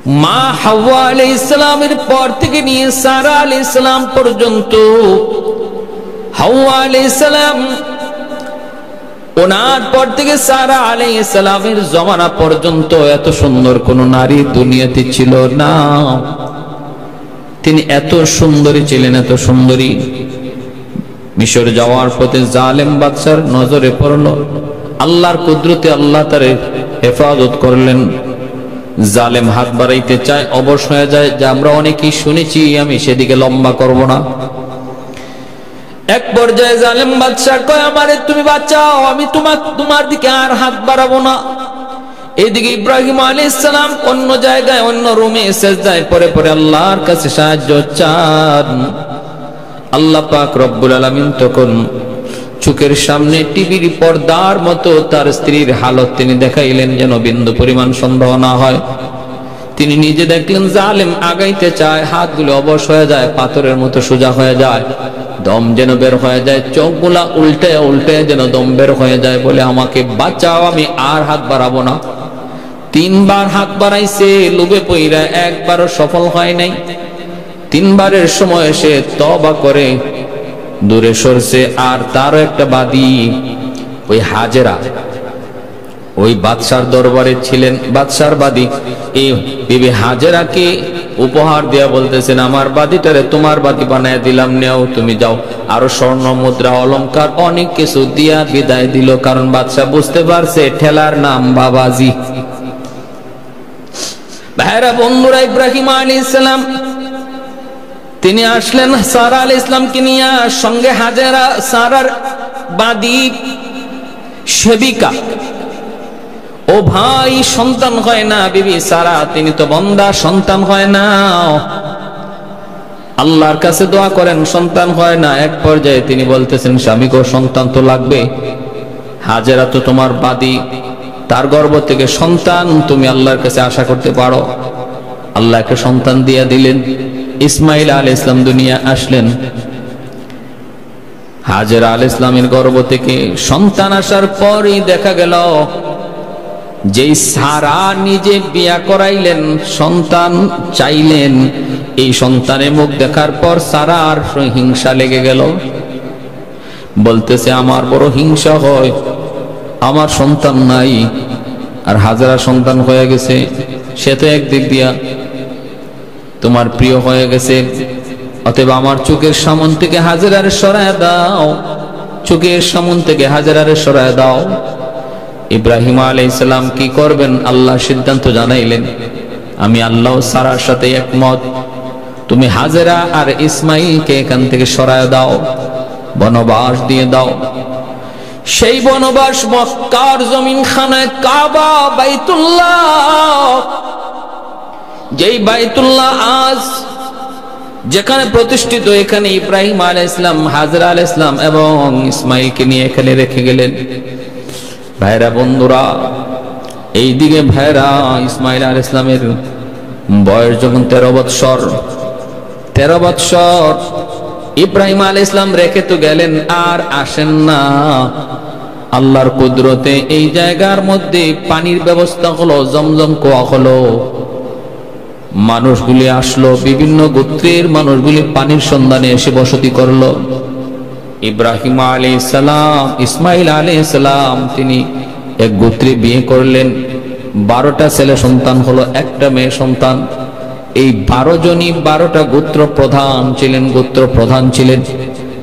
মা হাওয়া আলাইহিস সালামের পর থেকে নিয়ে সারা আলাইহিস সালাম পর্যন্ত, হাওয়া আলাইহিস সালাম ওনার পর থেকে সারা আলাইহিস সালামের জমানা পর্যন্ত এত সুন্দর কোন নারী দুনিয়াতে ছিল না। তিনি এত সুন্দরী ছিলেন, এত সুন্দরী। মিশর যাওয়ার পথে জালেম বাদশার নজরে পড়ল। আল্লাহর কুদরতে আল্লাহ তার হেফাজত করলেন। জালেম হাত বাড়াইতে চায়, অবশ হয়ে যায়, যে আমরা অনেকেই শুনেছি, আমি সেদিকে লম্বা করব না। এক পর্যায়ে জালেম বাদশা কয়, আমারে তুমি বাঁচাও, আমি তোমার দিকে আর হাত বাড়াবো না। এদিকে ইব্রাহিম আলাইহিস সালাম অন্য জায়গায়, অন্য রুমে সেজদায় পড়ে পড়ে আল্লাহর কাছে সাহায্য চান। আল্লাহ পাক রব্বুল আলামিন তখন চোখের সামনে টিভির পর্দার মতো তার স্ত্রীর হালত তিনি দেখাইলেন, যেন বিন্দু পরিমাণ সন্দেহ না হয়। তিনি নিজে দেখলেন জালেম আগাইতে চায়, হাতগুলো অবশ হয়ে যায়, পাথরের মতো সোজা হয়ে যায়, দম যেন বের হয়ে যায়, চোখগুলা উল্টে উল্টে যেন দম বের হয়ে যায়, বলে আমাকে বাঁচাও, আমি আর হাত বাড়াবো না। 3 বার হাত বাড়াইছে, লোভে পইরা একবারও সফল হয় নাই। 3 বারের সময় সে তওবা করে দূরে সরছে। আর তারও একটা বাদী, ওই হাজেরা, ওই বাদশার দরবারে ছিলেন, বাদশার বাদী। এই বিবি হাজেরাকে উপহার দিয়া বলতেছেন, আমার বাদীটারে তোমার বাদী বানায় দিলাম, নেও, তুমি যাও। আরো স্বর্ণ মুদ্রা অলংকার অনেক কিছু দিয়া বিদায় দিল, কারণ বাদশা বুঝতে পারছে ঠেলার নাম বাবাজি। ভাইরা বন্ধুরা, ইব্রাহিম আলাইহিস সালাম তিনি আসলেন সারা আলাইহিস সালামকে নিয়ে, সঙ্গে হাজেরা, সারার বাদী সেবিকা। ও ভাই, সন্তান হয় না বিবি সারা, তিনি তো বন্দা, সন্তান হয় না। আল্লাহর কাছে দোয়া করেন, সন্তান হয় না। এক পর্যায়ে তিনি বলতেছেন, স্বামীকে সন্তান তো লাগবে, হাজেরা তো তোমার বাদী, তার গর্ভ থেকে সন্তান তুমি আল্লাহর কাছে আশা করতে পারো। আল্লাহকে সন্তান দিয়ে দিলেন। ইসমাইল আলাইহিস সালাম দুনিয়া আসলেন। হাজেরা আলাইহিস সালামের গর্ভ থেকে সন্তান আসার পরই দেখা গেল, যেই সারা নিজে বিয়া করাইলেন, সন্তান চাইলেন, এই সন্তানের মুখ দেখার পর সারার হিংসা লেগে গেল। বলতেছে, আমার বড় হিংসা হয়, আমার সন্তান নাই, আর হাজেরা সন্তান হয়ে গেছে। সে তো একদিক দিয়া তোমার প্রিয় হয়ে গেছে, অতএব আমার চোখের সামন থেকে হাজেরারে সরায় দাও, চোখের সামন থেকে হাজেরারে সরায় দাও। ইব্রাহিম আলাইহিস সালাম কি করবেন, আল্লাহ সিদ্ধান্ত জানাইলেন, আমি আল্লাহ সারার সাথে একমত, তুমি হাজেরা আর ইসমাইলকে এখান থেকে সরায় দাও, বনবাস দিয়ে দাও। সেই বনবাস মক্কার জমিন খানায় কাবা, বাইতুল্লাহ, যেই বাইতুল্লাহ আজ যেখানে প্রতিষ্ঠিত, এখানে ইব্রাহিম আলাইহিস সালাম, হাজেরা আলাইহিস সালাম এবং ইসমাইলকে নিয়ে এখানে রেখে গেলেন। ভাইরা বন্ধুরা, এইদিকে ভাইরা, ইসমাইল আলাইহিস সালামের বয়স যখন 13 বৎসর, 13 বৎসর ইব্রাহিম আলাইহিস সালাম রেখে তো গেলেন, আর আসেন না। আল্লাহর কুদরতে এই জায়গার মধ্যে পানির ব্যবস্থা হলো, জমজম কুয়া হলো। মানুষগুলি আসলো, বিভিন্ন গোত্রের মানুষগুলি পানির সন্ধানে এসে বসতি করলো। ইব্রাহিম আলাইহিস সালাম, ইসমাইল আলাইহিস সালাম তিনি এক গোত্রে বিয়ে করলেন। 12টা ছেলে সন্তান হলো, একটা মেয়ে সন্তান। এই 12 জনই 12টা গোত্র প্রধান ছিলেন, গোত্র প্রধান ছিলেন।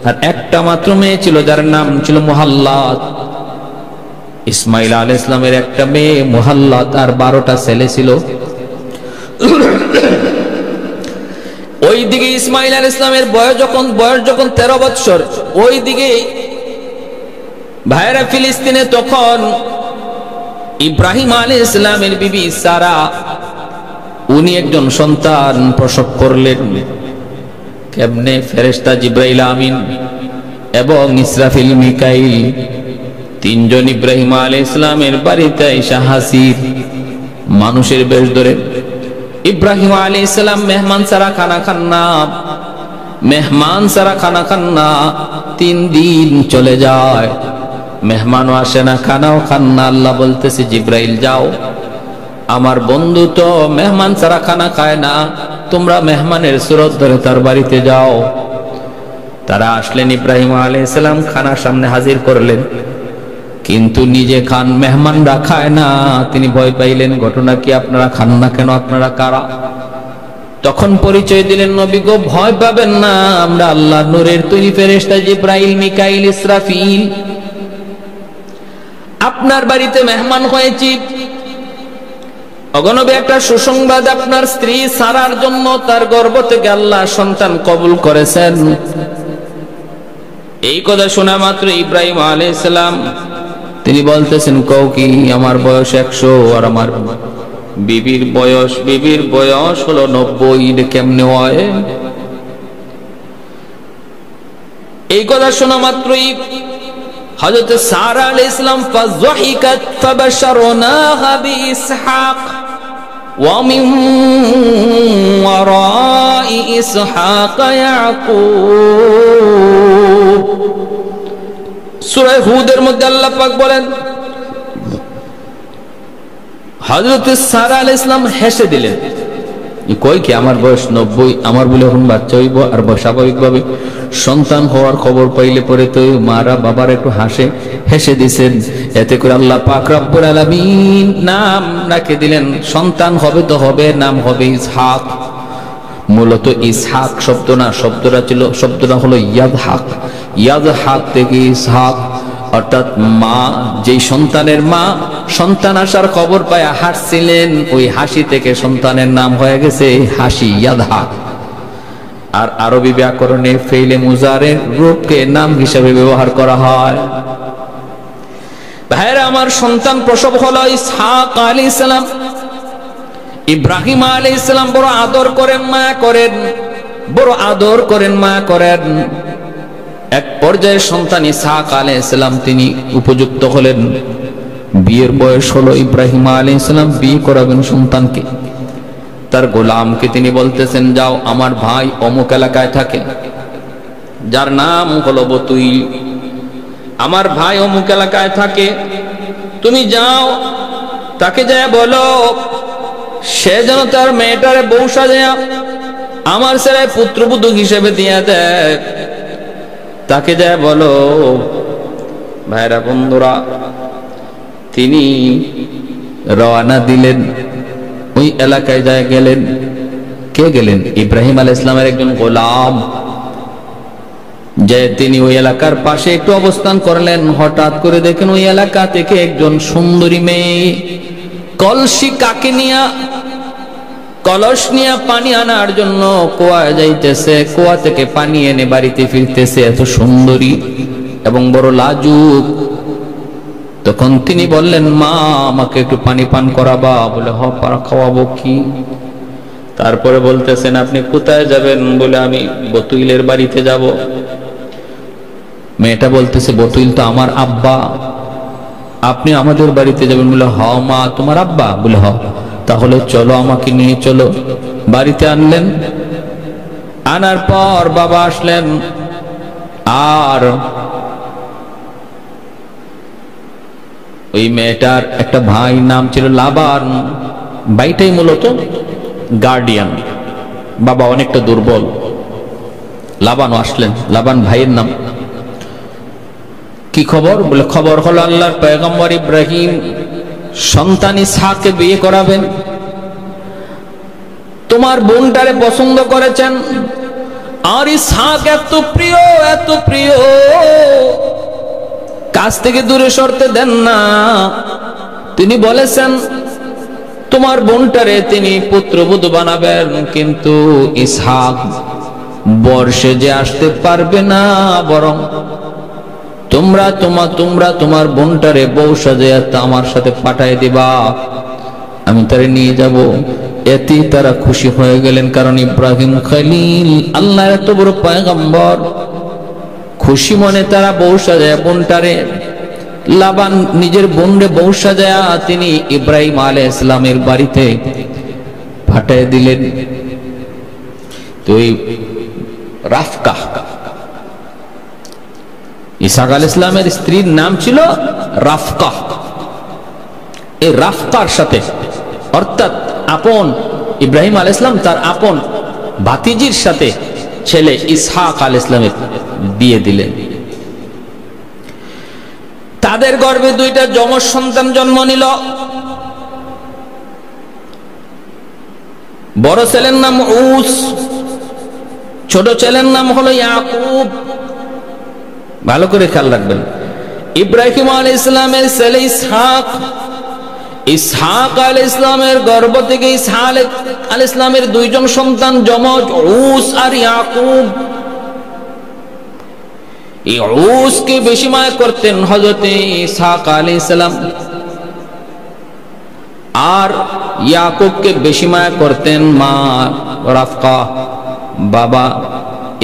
আর একটা মাত্র মেয়ে ছিল, যার নাম ছিল মুহাল্লাত। ইসমাইল আলাইহিস সালামের একটা মেয়ে মুহাল্লাত, আর 12টা ছেলে ছিল। ওইদিকে ইসমাইল আলাইহিস সালামের বয়স যখন 13 বৎসর, ওইদিকে ভাইরা ফিলিস্তিনে তখন ইব্রাহিম আলাইহিস সালামের বিবি সারা, উনি একজন সন্তান প্রসব করলেন। কেমনে? ফেরেশতা জিবরাইল আমিন এবং ইসরাফিল মিকাইল 3 জন ইব্রাহিম আলাইহিস সালামের বাড়িতে এসে হাজির, মানুষের বেশ ধরে। ইব্রাহিম আলাইহিস সালাম মেহমান ছাড়া খানা খান না, মেহমান ছাড়া খানা খান না। 3 দিন চলে যায়, মেহমানও আসে না, খানাও খান না। আল্লাহ বলতেছে, জিবরাইল যাও, আমার বন্ধু তো মেহমান ছাড়া খানা খায় না, তোমরা মেহমানের সুরত ধরে তার বাড়িতে যাও। তারা আসলেন, ইব্রাহিম আলাইহিস সালাম খানা সামনে হাজির করলেন, কিন্তু নিজে খান, মেহমানরা খায় না। তিনি ভয় পাইলেন, ঘটনা কি, আপনারা খান না কেন, আপনারা কারা? তখন পরিচয় দিলেন, নবী গো ভয় পাবেন না, আমরা আল্লাহর নূরের তৈরি ফেরেশতা জিবরাইল, মিকাইল, ইসরাফিল। আপনার বাড়িতে মেহমান হয়েছি। অগণবে একটা সুসংবাদ, আপনার স্ত্রী সারার জন্য তার গর্ভ থেকে আল্লাহ সন্তান কবুল করেছেন। এই কথা শোনা মাত্র ইব্রাহিম আলাইহিস সালাম তিনি বলতেছেন, কও কি, আমার বয়স 100 আর আমার বিবির বয়স হলো 90, এটা কেমনে হয়? এই কথা শোনা মাত্রই হযরত সারা আলাইহিস সালাম ফাযহিকাত ফাবাশশারনাহা বিইসহাক ওয়া মিন ওয়ারাই ইসহাক ইয়াকুব। সূরা হুদের মধ্যে আল্লাহ পাক বলেন, হযরত সারা আলাইহিস সালাম হেসে দিলেন, কই কি আমার বয়স 90, আমার বলে এখন বাচ্চা হইব। আর স্বাভাবিকভাবে সন্তান হওয়ার খবর পাইলে পরে তো মারা বাবার একটু হেসে দিছেন। এতে করে আল্লাহ পাক রব্বুল আলামিন নাম রাখে দিলেন, সন্তান হবে তো হবে, নাম হবে ইসহাক। মূলত ইসহাক শব্দ না, শব্দটা হলো ইয়াদহাক থেকে ইসহাক, অর্থাৎ মা, যেই সন্তানের মা সন্তান আসার খবর পায় হাসছিলেন, ওই হাসি থেকে সন্তানের নাম হয়ে গেছে হাসি, ইয়াদহাক। আর আরবি ব্যাকরণে ফেইলে মুজারের রূপকে নাম হিসেবে ব্যবহার করা হয়। ভাইরা আমার, সন্তান প্রসব হলো ইসহাক আলাইহিস সালাম। ইব্রাহিম আলাইহিস সালাম বড় আদর করেন, মায়া করেন। এক পর্যায়ে সন্তান ইসহাক আলাইহিস সালাম তিনি উপযুক্ত হলেন, বিয়ের বয়স হলো। ইব্রাহিম আলাইহিস সালাম বিয়ে করাবেন সন্তানকে। তার গোলামকে তিনি বলতেছেন, যাও, আমার ভাই অমুক এলাকায় থাকে, যার নাম হলো বতুইল, আমার ভাই অমুক এলাকায় থাকে, তুমি যাও, তাকে যা বলো সে যেন তার মেয়েটারে বউ সাজায়া আমার ছেলে পুত্রবধূ হিসেবে দিয়ে দেয়। তাকে যা বলো। ভাইরা বন্ধুরা, তিনি রওনা দিলেন, ওই এলাকায় যায় গেলেন। কে গেলেন? ইব্রাহিম আলাইহিস সালামের একজন গোলাম। যে তিনি ওই এলাকার পাশে একটু অবস্থান করলেন, হঠাৎ করে দেখেন ওই এলাকা থেকে একজন সুন্দরী মেয়ে কলসি কাকে নিয়া, কলস নিয়ে পানি আনার জন্য কুয়ায় যাইতেছে, কুয়া থেকে পানি এনে বাড়িতে ফিরতেছে, এত সুন্দরী এবং বড় লাজুক। তখন তিনি বললেন, মা, আমাকে একটু পানি পান করাবা? বলে, হ, খাওয়াবো কি? তারপরে বলতেছেন, আপনি কোথায় যাবেন? বলে, আমি বতুইলের বাড়িতে যাব। মেয়েটা বলতেছে, বতুইল তো আমার আব্বা, আপনি আমাদের বাড়িতে যাবেন? বলে, হ মা, তোমার আব্বা? বলে, হ, তাহলে চলো, আমাকে নিয়ে চলো। বাড়িতে আনলেন, আনার পর বাবা আসলেন, আর ওই মেয়েটার একটা ভাই নাম ছিল লাবান। ভাইটাই মূলত গার্ডিয়ান, বাবা অনেকটা দুর্বল। লাবানও আসলেন, লাবান ভাইয়ের নাম। কি খবর? বলে, খবর হলো আল্লাহর পয়গম্বর ইব্রাহিম সন্তান ইসহাককে বিয়ে করাবেন, তোমার বোনটারে পছন্দ করেছেন। আর ইসহাক এত প্রিয়, কাছ থেকে দূরে সরতে দেন না। তিনি বলেছেন, তোমার বোনটারে তিনি পুত্রবধূ বানাবেন, কিন্তু ইসহাক বর্ষে যে আসতে পারবে না, বরং তোমরা তোমার বোনটারে বউ সাজায়া আমার সাথে পাঠায় দিবা, আমি তারে নিয়ে যাব। এতেই তারা খুশি হয়ে গেলেন, কারণ ইব্রাহিম খলিল, আল্লাহর এত বড় পয়গম্বর। খুশি মনে তারা বউ সাজায়া বোনটারে, লাবান নিজের বোনরে বউ সাজায়া তিনি ইব্রাহিম আলাইহিস সালামের বাড়িতে পাঠায় দিলেন। তো এই রাফকা, ইসহাক আলাইহিস সালামের স্ত্রীর নাম ছিল রাফকা। এই রাফকার সাথে অর্থাৎ আপন ইব্রাহিম আলাইহিস সালাম তার আপন ভাতিজির সাথে ছেলে ইসহাক আলাইহিস সালামের বিয়ে দিলেন। তাদের গর্ভে দুইটা যমজ সন্তান জন্ম নিল। বড় ছেলের নাম উস, ছোট ছেলের নাম হলো ইয়াকুব। ভালো করে খেয়াল রাখবেন, ইব্রাহিম আলাইহিস সালামের ছেলে ইসহাক, ইসহাক আলাইহিস সালামের গর্ভ থেকে ইসহাক আলাইহিস সালামের দুইজন সন্তান যমজ, উস আর ইয়াকুব। এই উসকে বেশি মায়া করতেন হযরত ইসহাক আলাইহিস সালাম, আর ইয়াকুবকে বেশি মায়া করতেন মা রাফকা। বাবা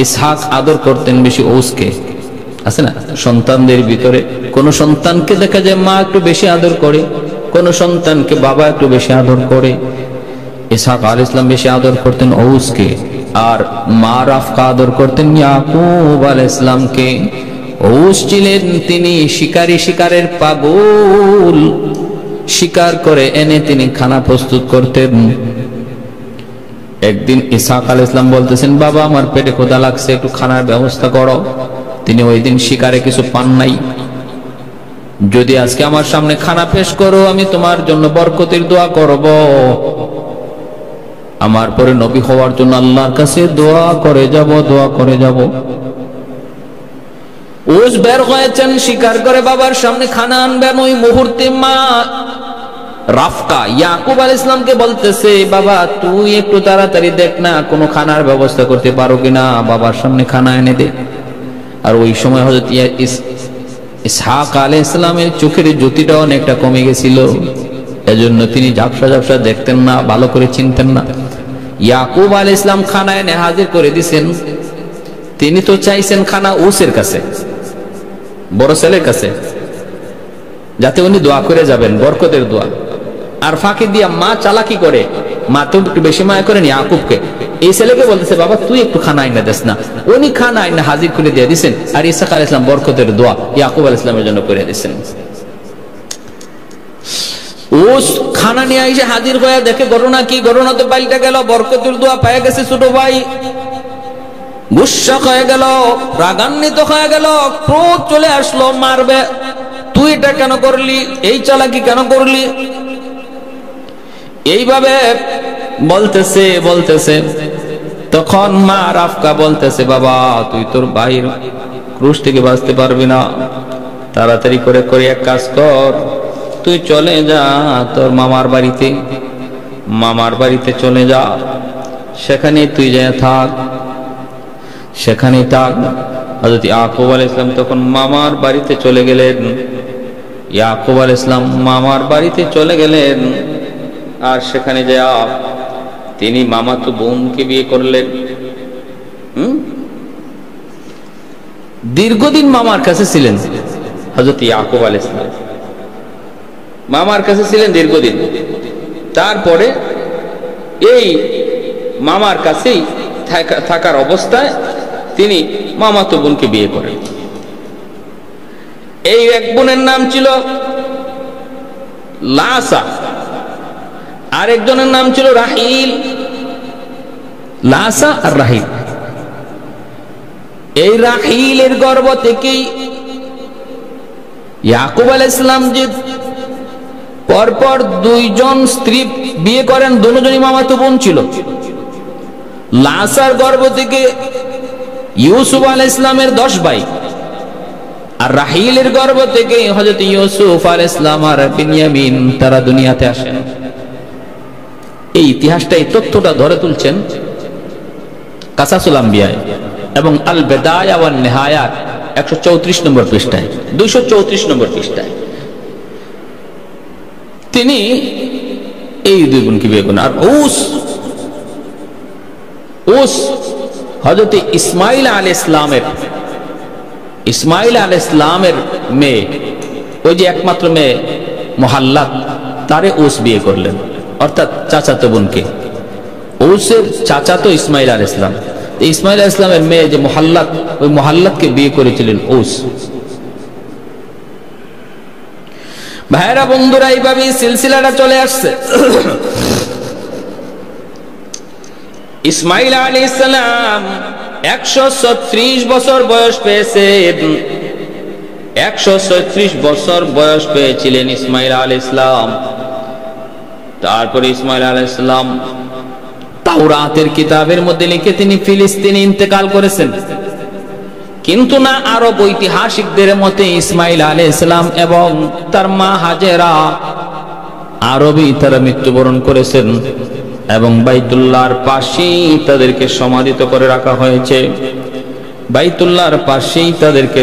ইসহাক আদর করতেন বেশি উসকে। আছে না সন্তানদের ভিতরে কোন সন্তানকে দেখা যায় মা একটু বেশি আদর করে, কোন সন্তানকে বাবা একটু বেশি আদর করে। ইসহাক আলাইহিস সালাম বেশি আদর করতেন উসকে, আর মা রাফকা আদর করতেন ইয়াকুব আলাইহিস সালামকে। উস ছিলেন তিনি শিকারের পাগল, শিকার করে এনে তিনি খানা প্রস্তুত করতেন। একদিন ইসহাক আলাইহিস সালাম বলতেছেন, বাবা আমার পেটে ক্ষুধা লাগছে, একটু খানার ব্যবস্থা করো। তিনি ওই দিন শিকারে কিছু পান নাই। যদি আজকে আমার সামনে খানা পেশ করো, আমি তোমার জন্য বরকতের দোয়া করব। আমার পরে নবী হওয়ার জন্য আল্লাহর কাছে দোয়া করে যাব। উস বের হয়েছেন শিকার করে, বাবার সামনে খানা আনবেন। ওই মুহূর্তে মা রাফকা ইয়াকুব আলাইহিস সালামকে বলতেছে, বাবা তুই একটু তাড়াতাড়ি দেখ না কোনো খানার ব্যবস্থা করতে পারো কিনা, বাবার সামনে খানা এনে দে। আর ওই সময় হযরত ইসহাক আলাইহিস সালামের চোখের জ্যোতিটা অনেকটা কমে গেছিল, এজন্য তিনি ঝাপসা দেখতেন না, ভালো করে চিনতেন না। ইয়াকুব আলাইহিস সালাম খানা এনে হাজির করে দিয়েছেন। তিনি তো চাইছেন খানা উসের কাছে, বড় ছেলের কাছে, যাতে উনি দোয়া করে যাবেন, বরকতের দোয়া। আর ফাঁকি দিয়া মা চালাকি করে, মা তো একটু বেশি মায়া করেন ইয়াকুবকে। এই ছেলেকে বলতেছে, বাবা তুই একটু খানা আইনা দেস না। উনি খানা আইনা হাজির করে দিয়ে দিচ্ছেন, আর ইসহাক আলাইহিস সালাম বরকতের দোয়া ইয়াকুব আলাইহিস সালামের জন্য করে দিচ্ছেন। উস খানা নিয়ে এসে হাজির হয়ে দেখে ঘটনা কি, ঘটনা তো পাল্টে গেল। বরকতের দোয়া পেয়ে গেছে ছোট ভাই, গুসা হয়ে গেল, রাগান্বিত হয়ে গেল, ক্রোধ চলে আসলো, মারবে। তুই এটা কেন করলি, এই চালাকি কেন করলি, এইভাবে বলতেছে। তখন মা রাফকা বলতেছে, বাবা তুই তোর ভাইয়ের ক্রুশ থেকে বাঁচতে পারবি না, তাড়াতাড়ি করে এক কাজ কর, তুই চলে যা তোর মামার বাড়িতে চলে যা, সেখানে তুই যা থাক, সেখানেই থাক। হযরত ইয়াকুব আলাইহিস সালাম তখন মামার বাড়িতে চলে গেলেন। ইয়াকুব আলাইহিস সালাম মামার বাড়িতে চলে গেলেন, আর সেখানে যা তিনি মামাতো বোনকে বিয়ে করলেন। দীর্ঘদিন মামার কাছে ছিলেন হযরত ইয়াকুব আলাইহিস সালাম, মামার কাছে ছিলেন দীর্ঘদিন। তারপরে এই মামার কাছেই থাকার অবস্থায় তিনি মামাতো বোনকে বিয়ে করেন। এই এক বোনের নাম ছিল লাসা, আরেকজনের নাম ছিল রাহিল। লাসা আর রাহিল, এই রাহিলের গর্ভ থেকেই ইয়াকুব আলাইহিস সালাম যে পরপর দুইজন স্ত্রী বিয়ে করেন, দুজনই মামাতো বোন ছিল। লাসার গর্ভ থেকে ইউসুফ আলাইহিস সালামের 10 ভাই, আর রাহিলের গর্ভ থেকে হযরত ইউসুফ আলাইহিস সালাম আর বিনিয়ামিন তারা দুনিয়াতে আসেন। এই ইতিহাসটা, এই তথ্যটা ধরে তুলছেন কাসাসুল আম্বিয়া এবং আল বিদায়া ওয়ান নিহায়া 134 নম্বর পৃষ্ঠায়, 234 নম্বর পৃষ্ঠায়। তিনি এই দুই বোনকে বিয়ে করেন। আর উস হযরত ইসমাইল আলাইহিস সালামের মেয়ে, ওই যে একমাত্র মেয়ে মুহাল্লাত, তারে উস বিয়ে করলেন, অর্থাৎ চাচাতো বোনকে। উসের চাচাতো ইসমাইল আলাইহিস সালাম, ইসমাইল আলাইহিস সালামের মেয়ে যে মুহাল্লাত, ওই মুহাল্লাতকে বিয়ে করেছিলেন উস। ভাইরা বন্ধুরা, এইভাবে সিলসিলাটা চলে আসছে। ইসমাইল আলাইহিস সালাম 136 বছর বয়স পেয়েছেন। 136 বছর বয়স পেয়েছিলেন ইসমাইল আলাইহিস সালাম। তারপরে ইসমাইল আলাইহিস সালাম তাওরাতের কিতাবের মধ্যে লিখে তিনি ফিলিস্তিনে ইন্তেকাল করেছেন। কিন্তু না, আরব ঐতিহাসিকদের মতে ইসমাইল আলাইহিস সালাম এবং তার মা হাজেরা আরবই তারা মৃত্যুবরণ করেছেন এবং বাইতুল্লাহর পাশেই তাদেরকে সমাধিত করে রাখা হয়েছে। বাইতুল্লাহর পাশেই তাদেরকে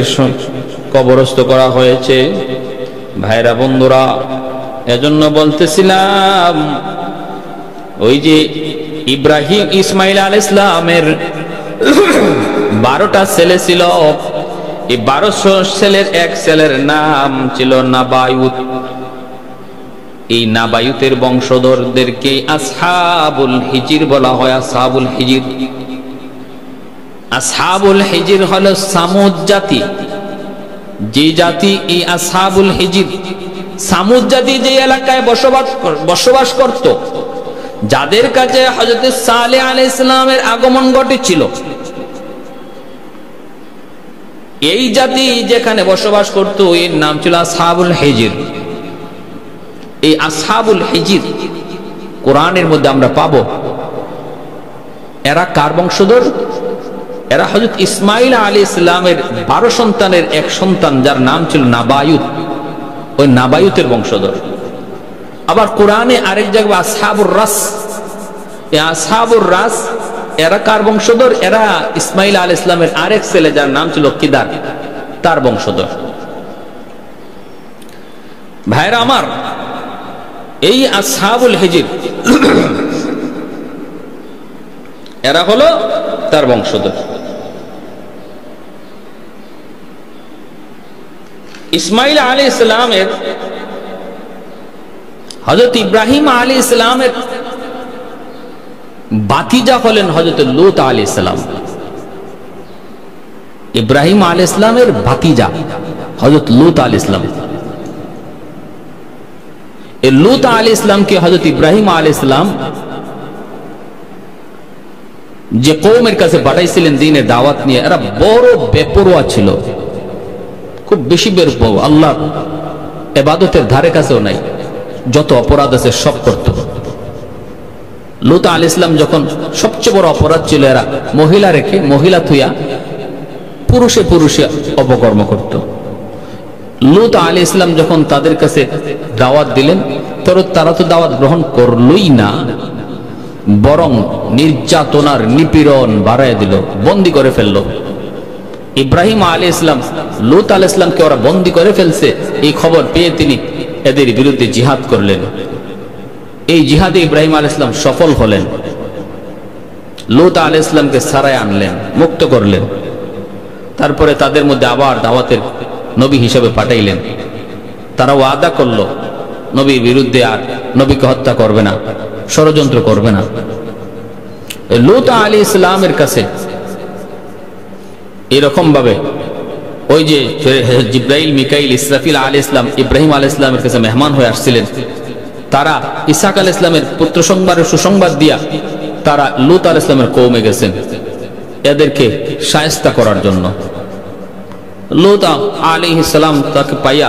কবরস্থ করা হয়েছে। ভাইরা বন্ধুরা, এজন্য বলতেছিলাম, ওই যে ইব্রাহিম ইসমাইল আলাইহিস সালামের 12টা ছেলে ছিল। এই 12 ছেলের এক ছেলের নাম ছিল নাবায়ুত। এই নাবায়ুতের বংশধরদেরকে আসহাবুল হিজির বলা হয়। আসহাবুল হিজির, আসহাবুল হিজির হলো সামুদ জাতি। যে জাতি, এই আসহাবুল হিজির সামুদ জাতি যে এলাকায় বসবাস করত, যাদের কাছে হযরত সালেহ আলাইহিস সালামের আগমন ঘটেছিল, এই জাতি যেখানে বসবাস করত এর নাম ছিল আসহাবুল হিজির। এই আসহাবুল হিজির কোরআনের মধ্যে আমরা পাবো। এরা কার বংশধর? এরা হযরত ইসমাইল আলাইহিস সালামের 12 সন্তানের এক সন্তান, যার নাম ছিল নাবায়ুত। ওই নাবায়ুতের বংশধর। আবার কোরআনে আরেক জায়গায় আসহাবুর রাস, এই আসহাবুর রাস এরা কার বংশধর? এরা ইসমাইল আলাইহিস সালামের আরেক ছেলে যার নাম ছিল কিদার, তার বংশধর। ভাইরা আমার, এই আসহাবুল হিজির এরা হলো তার বংশধর। ইসমাইল আলাইহিস সালামের, হযরত ইব্রাহিম আলাইহিস সালামের ভাতিজা হলেন হযরত লূত আলাইহিস সালাম। ইব্রাহিম আলাইহিস সালামের ভাতিজা হযরত লূত আলাইহিস সালাম। এই লূত আলাইহিস সালামকে হযরত ইব্রাহিম আলাইহিস সালাম যে কওমের কাছে পাঠাইছিলেন দ্বীনের দাওয়াত নিয়ে, এরা বড় বেপরোয়া ছিল, খুব বেশি বেপরোয়া, আল্লাহর ইবাদতের ধারে কাছেও নাই, যত অপরাধ আছে সব করত। লূত আলাইহিস সালাম যখন সবচেয়ে বড় অপরাধ ছিল, এরা মহিলা রেখে, মহিলা থুইয়া পুরুষে পুরুষে অপকর্ম করত। লূত আলাইহিস সালাম যখন তাদের কাছে দাওয়াত দিলেন, তারা তো দাওয়াত গ্রহণ করলই না, বরং নির্যাতনার নিপীড়ন বাড়ায় দিল, বন্দী করে ফেলল। ইব্রাহিম আলাইহিস সালাম লূত আলাইহিস সালামকে ওরা বন্দী করে ফেলছে, এই খবর পেয়ে তিনি এদের বিরুদ্ধে জিহাদ করলেন। এই জিহাদে ইব্রাহিম আলাইহিস সালাম সফল হলেন। লূত আলাইহিস সালামকে ছাড়াই আনলেন, মুক্ত করলেন। তারপরে তাদের মধ্যে আবার দাওয়াতের নবী হিসেবে পাঠাইলেন। তারা ওয়াদা করলো নবীর বিরুদ্ধে আর নবীকে হত্যা করবে না, ষড়যন্ত্র করবে না। লূত আলাইহিস সালামের কাছে এরকম ভাবে ওই যে জিব্রাইল, মিকাইল, ইসরাফিল আলাইহিস সালাম ইব্রাহিম আলাইহিস সালামের কাছে মেহমান হয়ে আসছিলেন। তারা ইসহাক আলাইহিস সালামের পুত্র সংবাদের সুসংবাদ দিয়া তারা লূত আলাইহিস সালামের কওমে গেছেন এদেরকে শায়েস্তা করার জন্য। লূত আলাইহিস সালাম তাকে পাইয়া,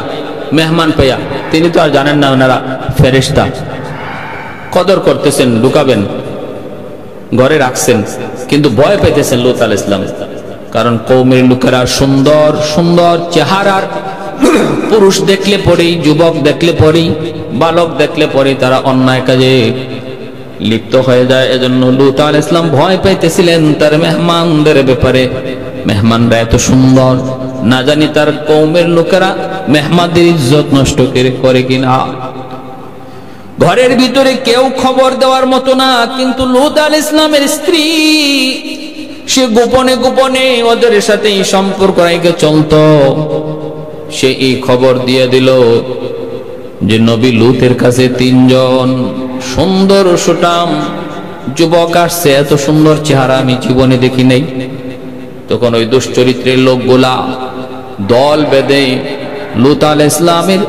মেহমান পাইয়া, তিনি তো আর জানেন না ওনারা ফেরেশতা, কদর করতেছেন, ঢুকাবেন, ঘরে রাখছেন, কিন্তু ভয় পেতেছেন লূত আলাইহিস সালাম। কারণ কওমের লোকেরা সুন্দর সুন্দর চেহারার পুরুষ দেখলে পরেই, যুবক দেখলে পরেই, বালক দেখলে পরেই তারা অন্যায় কাজে লিপ্ত হয়ে যায়। এজন্য লূত আলাইহিস সালাম ভয় পাইতেছিলেন তার মেহমানদের ব্যাপারে। মেহমানরা এত সুন্দর, না জানি তার কওমের লোকেরা মেহমানদের ইজ্জত নষ্ট করে কিনা। ঘরের ভিতরে কেউ খবর দেওয়ার মতো না, কিন্তু লূত আলাইহিস সালামের স্ত্রী সে গোপনে গোপনে ওদের সাথে সম্পর্ক রেখে চলত। সে এই খবর দিয়ে দিল যে নবী লূতের কাছে 3 জন সুন্দর সুঠাম যুবক আসছে, এত সুন্দর চেহারা আমি জীবনে দেখি নাই। তখন ওই দুশ্চরিত্রের লোকগুলা দল বেঁধে লূত আলাইহিস সালামের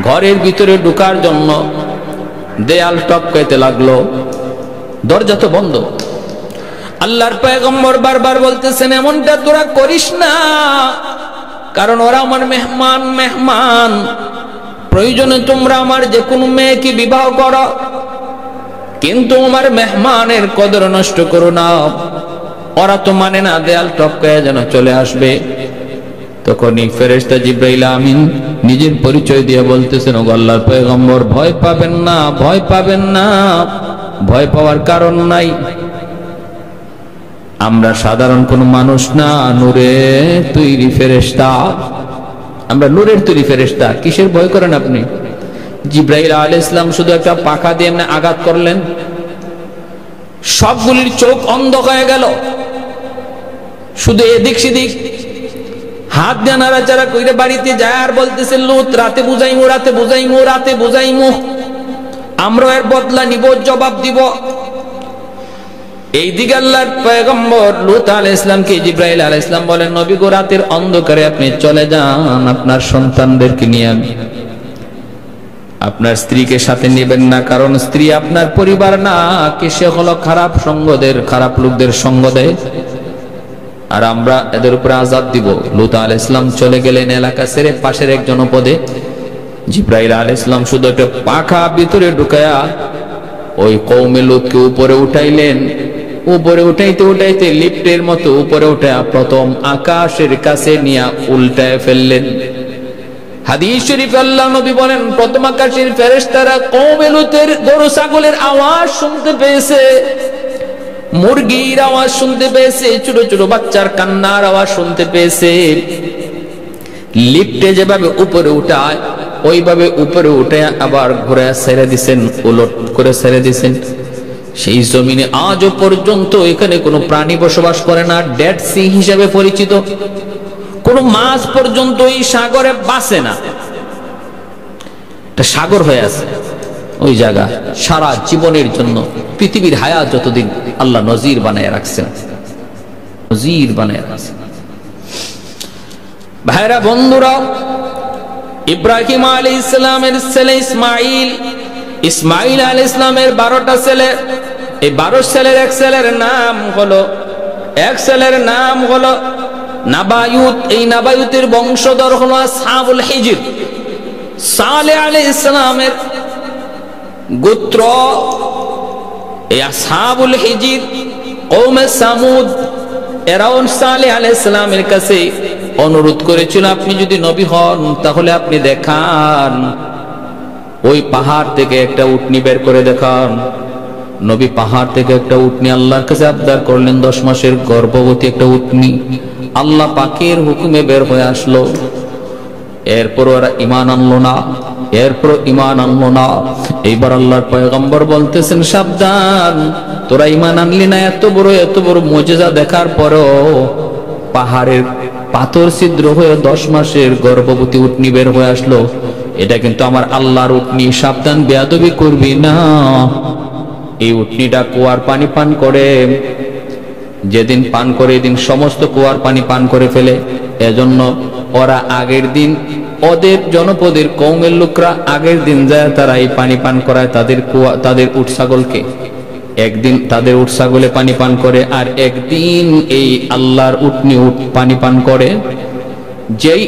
ঘরের ভিতরে ঢোকার জন্য দেয়াল টপকাইতে লাগলো, দরজা তো বন্ধ। আল্লাহর পয়গম্বর বারবার বলতেছেন এমনটা তোরা করিস না, কারণ ওরা আমার মেহমান। প্রয়োজনে তোমরা আমার যে কোনো মেয়েকে বিবাহ করো, কিন্তু আমার মেহমানের কদর নষ্ট করো না। ওরা তো মানে না দেয়াল টপকায় যেন চলে আসবে। তখনই ফেরেশতা জিবরাইল আমিন নিজের পরিচয় দিয়ে বলতেছেন, ও আল্লাহর পয়গম্বর, ভয় পাবেন না, ভয় পাবেন না, ভয় পাওয়ার কারণ নাই। আমরা সাধারণ কোন মানুষ না, নূরের তৈরি ফেরেশতা। আমরা নূরের তৈরি ফেরেশতা, কিসের ভয় করেন আপনি? জিবরাইল আলাইহিস সালাম শুধু একটা পাখা দিয়ে এমনি আঘাত করলেন, সবগুলির চোখ অন্ধ হয়ে গেল। শুধু এদিক সেদিক হাত দিয়ে নাড়াচাড়া কইরে বাড়িতে যায় আর বলতেছে, লুত রাতে বুঝাইমু, রাতে বুঝাইমু, রাতে বুঝাইমু, আমরা এর বদলা নিব, জবাব দিব। এইদিকে আল্লাহর পয়গম্বর লূত আলাইহিস সালামকে জিবরাইল আলাইহিস সালাম বলেন, নবী গো, রাতের অন্ধকারে আপনি চলে যান আপনার সন্তানদেরকে নিয়ে। আপনার স্ত্রীকে সাথে নেবেন না, কারণ স্ত্রী আপনার পরিবার না, কি সে হলো খারাপ সঙ্গদের, খারাপ লোকদের সঙ্গ দেয়, আর আমরা এদের উপরে আযাব দিব। লূত আলাইহিস সালাম চলে গেলেন এলাকা ছেড়ে পাশের এক জনপদে। জিবরাইল আলাইহিস সালাম শুধু একটা পাখা ভিতরে ঢুকায়া ওই কওমে লূতকে উপরে উঠাইলেন। উপরে উঠাইতে উঠাইতে লিফটের মতো উপরে উঠায়া প্রথম আকাশের কাছে নিয়ে উল্টায় ফেললেন। হাদিস শরীফে আল্লাহ নবী বলেন, প্রথম আকাশের ফেরেশতারা কওমে লূতের গরু ছাগলের আওয়াজ শুনতে পেয়েছে, মুরগির আওয়াজ শুনতে পেয়েছে, ছোট ছোট বাচ্চার কান্নার আওয়াজ শুনতে পেয়েছে। লিফটে যেভাবে উপরে উঠায় ওইভাবে উপরে উঠে আবার ঘুরে ছেড়ে দিছেন, উলট করে ছেড়ে দিছেন। সেই জমিনে আজও পর্যন্ত এখানে কোনো প্রাণী বসবাস করে না, ডেড সি হিসেবে পরিচিত। কোন মাছ পর্যন্ত এই সাগরে বাসে না, এটা সাগর হয়ে আছে ওই জায়গা। সারা জীবনের জন্য পৃথিবীর হায়াত যতদিন আল্লাহ নজির বানায় রাখছেন, নজির বানায় রাখছেন। ভাইরা বন্ধুরা, ইব্রাহিম আলাইহিস সালামের ছেলে ইসমাইল, ইসমাইল আলাইহিস সালামের 12টা ছেলে। এই 12 ছেলের এক ছেলের নাম হলো নাবায়ুত। এই নাবায়ুতের বংশধর হলো আসহাবুল হিজর। সালেহ আলাইহিস সালামের গোত্র এই আসহাবুল হিজর, কওমে সামুদ। এরাও সালেহ আলাইহিস সালামের কাছে অনুরোধ করেছিল, আপনি যদি নবী হন তাহলে আপনি দেখান, ওই পাহাড় থেকে একটা উটনি বের করে দেখান। নবী পাহাড় থেকে একটা উটনি আল্লাহর কাছে আবদার করলেন। 10 মাসের গর্ভবতী একটা উটনি আল্লাহ পাকের হুকুমে বের হয়ে আসলো। এরপর ওরা ঈমান আনলো না, এইবার আল্লাহর পয়গম্বর বলতেছেন, সাবধান, তোরা ঈমান আনলি না, এত বড় মুজিজা দেখার পরও পাহাড়ের পাথর ছিদ্র হয়ে 10 মাসের গর্ভবতী উটনি বের হয়ে আসলো। এটা কিন্তু আমার আল্লাহর উটনি, সাবধান, বেয়াদবি করবি না। এই উটনিটা কুয়ার পানি পান করে, যেদিন পান করে এদিন সমস্ত কুয়ার পানি পান করে ফেলে। এজন্য ওরা আগের দিন ওদের জনপদের কওমের লোকরা আগের দিন যায় তারা এই পানি পান করায় তাদের উট ছাগলকে। একদিন তাদের উট ছাগলে পানি পান করে, আর একদিন এই আল্লাহর উটনি পানি পান করে। যেই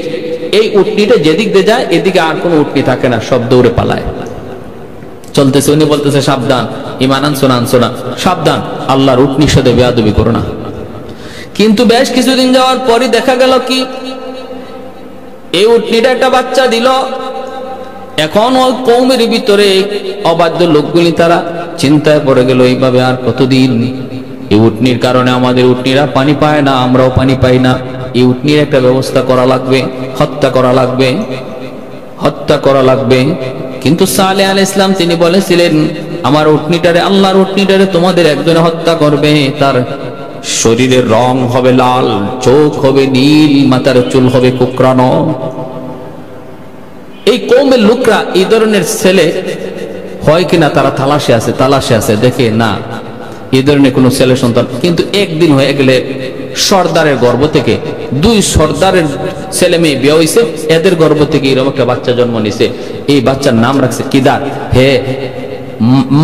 এই উটনিটা যেদিক দিয়ে যায় এদিকে আর কোনো উটনি থাকে না, সব দৌড়ে পালায় চলতেছে। উনি বলতেছে, সাবধান, ঈমান আনছো না, সাবধান, আল্লাহর উটনির সাথে বেয়াদবি করো না। কিন্তু বেশ কিছুদিন যাওয়ার পরই দেখা গেল কি, এই উটনিটা একটা বাচ্চা দিল। এখন ওই কওমের ভিতরে অবাধ্য লোকগুলি তারা চিন্তায় পড়ে গেল, এইভাবে আর কতদিন? এই উটনির কারণে আমাদের উটনিরা পানি পায় না, আমরাও পানি পাই না। এই উটনির একটা ব্যবস্থা করা লাগবে, হত্যা করা লাগবে। কিন্তু সালেহ আলাইহিস সালাম তিনি বলেছিলেন, আমার উটনিটারে, আল্লাহর উটনিটারে তোমাদের একজনে হত্যা করবে, তার শরীরের রং হবে লাল, চোখ হবে নীল, মাথার চুল হবে কুকরানো। এই কওমের লোকরা এই ধরনের ছেলে হয় কিনা তারা তালাশে আছে, দেখে না এই ধরনের কোনো ছেলে সন্তান। কিন্তু একদিন হয়ে গেলে সর্দারের গর্ভ থেকে 2 সর্দারের ছেলে মেয়ে বিয়ে হয়েছে, এদের গর্ভ থেকে এরকম একটা বাচ্চা জন্ম নিছে। এই বাচ্চার নাম রাখছে কিদার। হে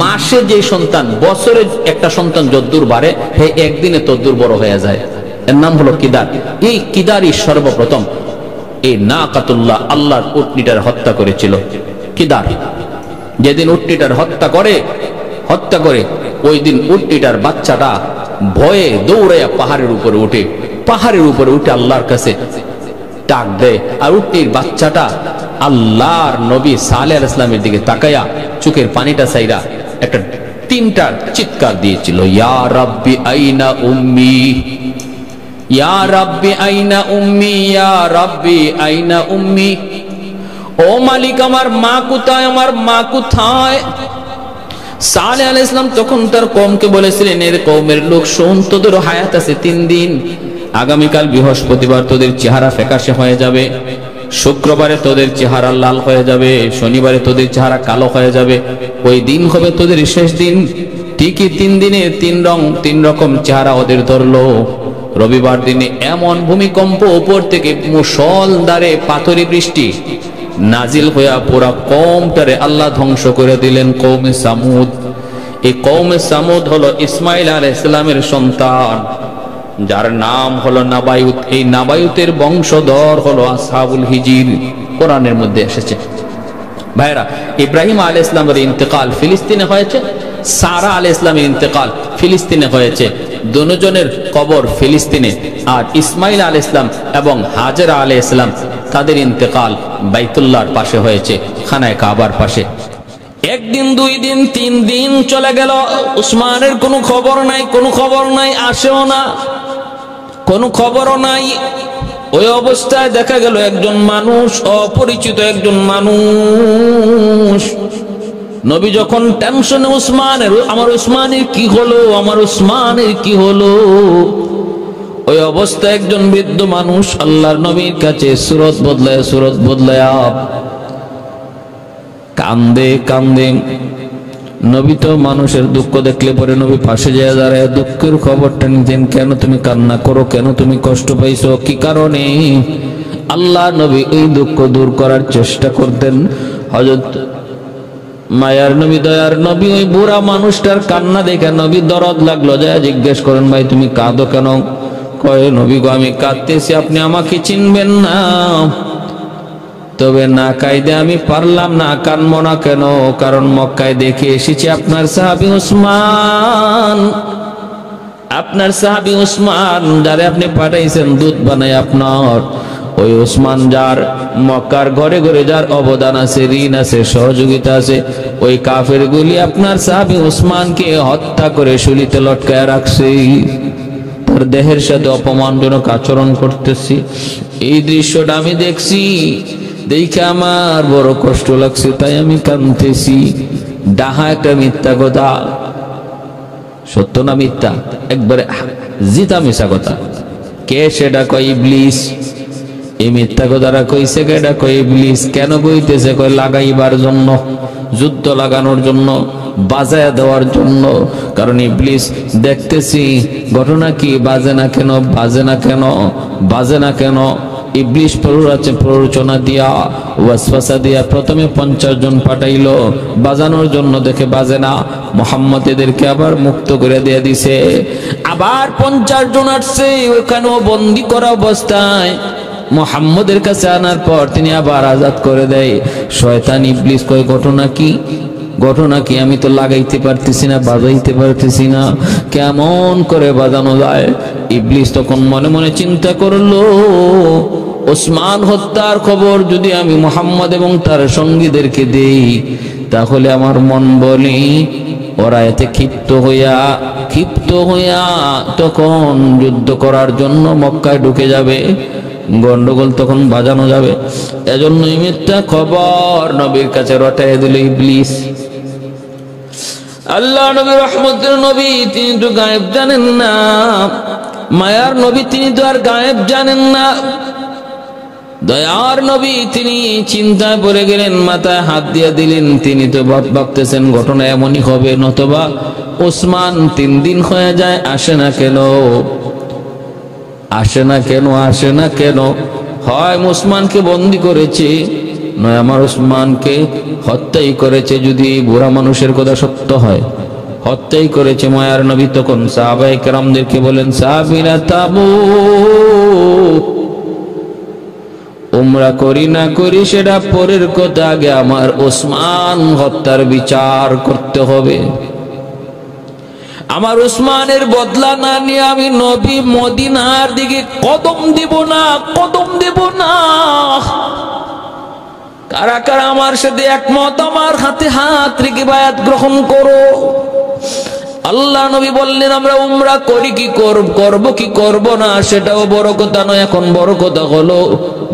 মাসে যে সন্তান, বছরে একটা সন্তান যদ্দূর বাড়ে, হে একদিনে তদ্দূর বড় হয়ে যায়। এর নাম হলো কিদার। এই কিদারই সর্বপ্রথম এই নাকাতুল্লাহ আল্লাহর উটনিটার হত্যা করেছিল। কিদার যেদিন উটনিটার হত্যা করে ওই দিন উটনিটার বাচ্চাটা ভয়ে দৌড়াইয়া পাহাড়ের উপরে উঠে আল্লাহর কাছে ডাক দেয়। আর উটনির বাচ্চাটা আল্লাহর নবী সালেহ আলাইহিস সালামের দিকে তাকায়া চোখের পানিটা ছাইরা একটা 3টা চিৎকার দিয়েছিল, ইয়া রাব্বি আইনা উম্মি, ইয়া রাব্বি আইনা উম্মি, ইয়া রাব্বি আইনা উম্মি। ও মালিক, আমার মা কোথায়, আমার মা কোথায়? সালেহ আলাইহিস সালাম তখন তার কওমকে বলেছিলেন, এর কওমের লোক শোন, তোদের হায়াত আছে 3 দিন। আগামীকাল বৃহস্পতিবার তোদের চেহারা ফ্যাকাশে হয়ে যাবে, শুক্রবারে তোদের চেহারা লাল হয়ে যাবে, শনিবারে তোদের চেহারা কালো হয়ে যাবে। ওই দিন হবে তোদের শেষ দিন। ঠিকই 3 দিনে 3 রকম চেহারা ওদের ধরলো। রবিবার দিনে এমন ভূমিকম্প, উপর থেকে মুষলধারে পাথরি বৃষ্টি নাজিল হইয়া পুরা কওমটারে আল্লাহ ধ্বংস করে দিলেন। কওমে সামুদ। এই কওমে সামুদ হলো ইসমাইল আলাইহিস সালামের সন্তান, যার নাম হলো নাবায়ুত। এই নাবায়ুতের বংশধর হলো আসহাবুল হিজির, কোরআনের মধ্যে এসেছে। ভাইরা, ইব্রাহিম আলাইহিস সালামের ইন্তেকাল ফিলিস্তিনে হয়েছে, সারা আলাইহিস সালামের ইন্তেকাল ফিলিস্তিনে হয়েছে। দুজনের কবর ফিলিস্তিনে। আর ইসমাইল আলাইহিস সালাম এবং হাজেরা আলাইহিস সালাম তাদের ইন্তেকাল বাইতুল্লাহর পাশে হয়েছে, খানায়ে কাবার পাশে। 1 দিন 2 দিন 3 দিন চলে গেল, উসমানের কোনো খবর নাই, আসেও না, কোনো খবরও নাই। ওই অবস্থায় দেখা গেল একজন মানুষ, অপরিচিত একজন মানুষ। নবী যখন টেনশনে, আমার উসমানের কি হলো, ওই অবস্থায় একজন বৃদ্ধ মানুষ আল্লাহর নবীর কাছে সুরত বদলায়া কান্দে। নবী তো মানুষের দুঃখ দেখলে পরে নবী পাশে যায় দাঁড়ায় দুঃখের খবরটা নিতেন। কেন তুমি কান্না করো, কেন তুমি কষ্ট পাইছো, কি কারণে? আল্লাহ নবী এই দুঃখ দূর করার চেষ্টা করতেন। হযরত মায়ার নবী, দয়ার নবী, ওই বুড়া মানুষটার কান্না দেখে নবী দরদ লাগলো, যায় জিজ্ঞেস করেন, ভাই তুমি কাঁদো কেন? কয়, নবী গো, আমি কাঁদতেছি, আপনি আমাকে চিনবেন না। তবে না কাইদে আমি পারলাম না, কানবো না কেন? কারণ মক্কায় দেখে এসেছি আপনার সাহাবী উসমান, যারে আপনি পাঠাইছেন দুধ বানায় আপনার, ওই উসমান যার মক্কার ঘরে ঘরে যার অবদান আছে, ঋণ আছে, সহযোগিতা আছে, ওই কাফের গুলি আপনার সাহাবী উসমানকে হত্যা করে শুলিতে লটকায় রাখছে, তার দেহের সাথে অপমানজনক আচরণ করতেছি। এই দৃশ্যটা আমি দেখছি, দেখে আমার বড় কষ্ট লাগছে, তাই আমি কাঁদতেছি। ডাহা একটা মিথ্যা কথা, সত্য না মিথ্যা? একবারে জিতা মিশা কথা। কে সেটা কয়? ইবলিস। এই মিথ্যা কথাটা কইছে কেডা? কয় ইবলিস। কেন কইতেছে? কয় লাগাইবার জন্য, যুদ্ধ লাগানোর জন্য, বাজায় দেওয়ার জন্য। কারণ ইবলিস দেখতেছি ঘটনা কি, বাজে না কেন। ইবলিস প্ররোচনা দিয়া, ওয়াসওয়াসা দিয়া প্রথমে 50 জন পাঠাইলো বাজানোর জন্য, দেখে বাজে না, মুহাম্মদ এদেরকে আবার মুক্ত করে দিয়ে দিছে। আবার 50 জন আসছে, ওখানেও বন্দি করা অবস্থায় মুহাম্মদের কাছে আনার পর তিনি আবার আজাদ করে দেয়। শয়তান ইবলিস কয়, ঘটনা কি? আমি তো লাগাইতে পারতেছি না, বাজাইতে পারতেছি না, কেমন করে বাজানো যায়? ইবলিস তখন মনে মনে চিন্তা করলো, ওসমান হত্যার খবর যদি আমি মুহাম্মদ এবং তার সঙ্গীদেরকে দেই, তাহলে আমার মন বলে ওরা এতে ক্ষিপ্ত হইয়া তখন যুদ্ধ করার জন্য মক্কায় ঢুকে যাবে, গন্ডগোল তখন বাজানো যাবে। এজন্যই মিথ্যা খবর নবীর কাছে রটাইয়া দিল ইবলিস। আল্লাহ নবী, রহমতের নবী, তিনি তো গায়েব জানেন না। মায়ার নবী, তিনি তো আর গায়েব জানেন না। দয়ার নবী তিনি চিন্তায় পড়ে গেলেন, মাথায় হাত দিয়ে দিলেন। তিনি তো ভাবতেছেন ঘটনা এমনই হবে, নতবা ওসমান 3 দিন হয়ে যায় আসে না কেন, আসে না কেন, আসে না কেন? হয় ওসমানকে বন্দি করেছে, নয় আমার ওসমানকে হত্যাই করেছে। যদি বুড়া মানুষের কথা সত্য হয়, হত্যাই করেছে। মায়ার নবী তখন সাহাবায়ে কেরামদেরকে বলেন, সাহাবীরা তাবু, উমরা করি না করি সেটা পরের কথা, আগে আমার ওসমান হত্যার বিচার করতে হবে। আমার ওসমানের বদলা না নিয়ে আমি নবী মদিনার দিকে কদম দিব না, কদম দেব না। কারা কারা আমার সাথে একমত, আমার হাতে হাত রেখে বায়াত গ্রহণ করো। আল্লাহ নবী বললেন, আমরা উমরা করি কি করব কি করব না সেটাও বড় কথা নয়, এখন বড় কথা হলো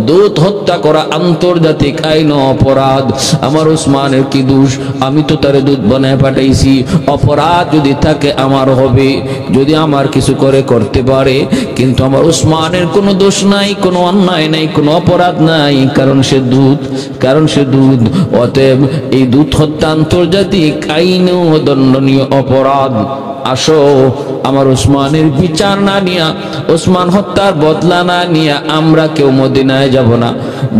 দূত হত্যা করা আন্তর্জাতিক আইন অপরাধ। আমার ওসমানের কি দোষ? আমি তো তারে দূত বানায় পাঠাইছি। অপরাধ যদি থাকে আমার হবে, যদি আমার কিছু করে করতে পারে, কিন্তু আমার ওসমানের কোনো দোষ নাই, কোনো অন্যায় নাই, কোনো অপরাধ নাই, কারণ সে দূত, কারণ সে দূত। অতএব এই দূত হত্যা আন্তর্জাতিক আইনেও দণ্ডনীয় অপরাধ। আসো, আমার ওসমানের বিচার না নিয়া, ওসমান হত্যার বদলা না নিয়া আমরা কেউ মদিনায় যাব না।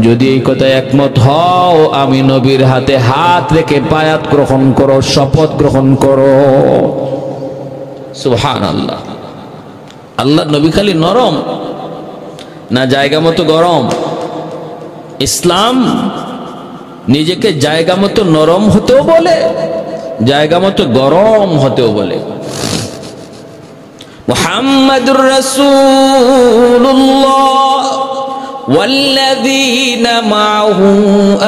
যদি এই কথায় একমত হও, আমি নবীর হাতে হাত রেখে বায়াত গ্রহণ করো, শপথ গ্রহণ করো। সুবহানাল্লাহ। আল্লাহ নবী খালি নরম না জায়গা মতো গরম? ইসলাম নিজেকে জায়গা মতো নরম হতেও বলে, জায়গা মতো গরম হতেও বলে। মুহাম্মাদুর রাসূলুল্লাহ والذين معه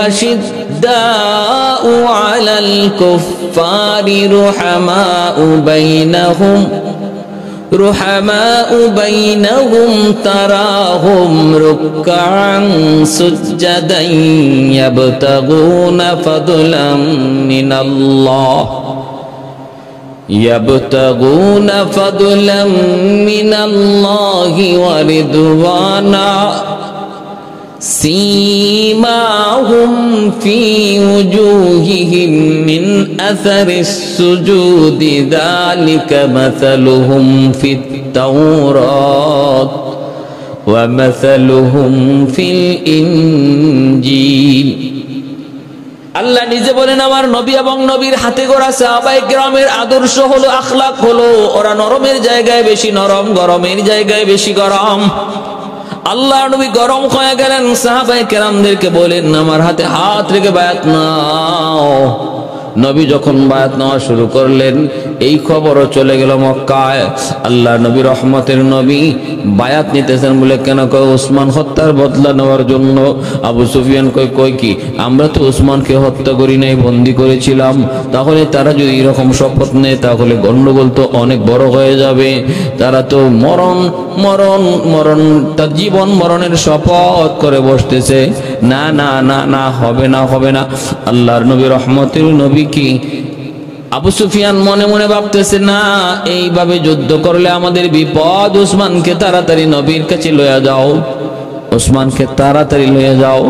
أشداء على الكفار رحماء بينهم تراهم ركعا سجدا يبتغون فضلا من الله ورضوانا سيماهم في وجوههم من أثر السجود ذلك مثلهم في التوراة ومثلهم في الإنجيل। আল্লাহ নিজে বলেন, আমার নবী এবং নবীর হাতে গড়া সাহাবায়ে কেরামের আদর্শ হলো, আখলাক হলো, ওরা নরমের জায়গায় বেশি নরম, গরমের জায়গায় বেশি গরম। আল্লাহ নবী গরম হয়ে গেলেন, সাহাবায়ে কেরামদেরকে বলেন, আমার হাতে হাত রেখে বায়াত নাও। নবী যখন বায়াত নেওয়া শুরু করলেন, এই খবরও চলে গেল মক্কায়। আল্লাহ নবী রহমতের নবী বায়াত নিতেছেন বলে কেন? কয় ওসমান হত্যার বদলা নেওয়ার জন্য। আবু সুফিয়ান কয় কি, আমরা তো ওসমানকে হত্যা করি নাই, বন্দী করেছিলাম। তাহলে তারা যদি এরকম শপথ নেয়, তাহলে গন্ডগোল তো অনেক বড় হয়ে যাবে। তারা তো মরণ মরণ মরণ, তার জীবন মরণের শপথ করে বসতেছে। না না না না, হবে না, হবে না। আল্লাহর নবী রহমতের নবী কি আবু সুফিয়ান মনে মনে ভাবতেছে, না, এইভাবে যুদ্ধ করলে আমাদের বিপদ। ওসমানকে তাড়াতাড়ি নবীর কাছে লইয়া যাও, ওসমানকে তাড়াতাড়ি লইয়া যাও।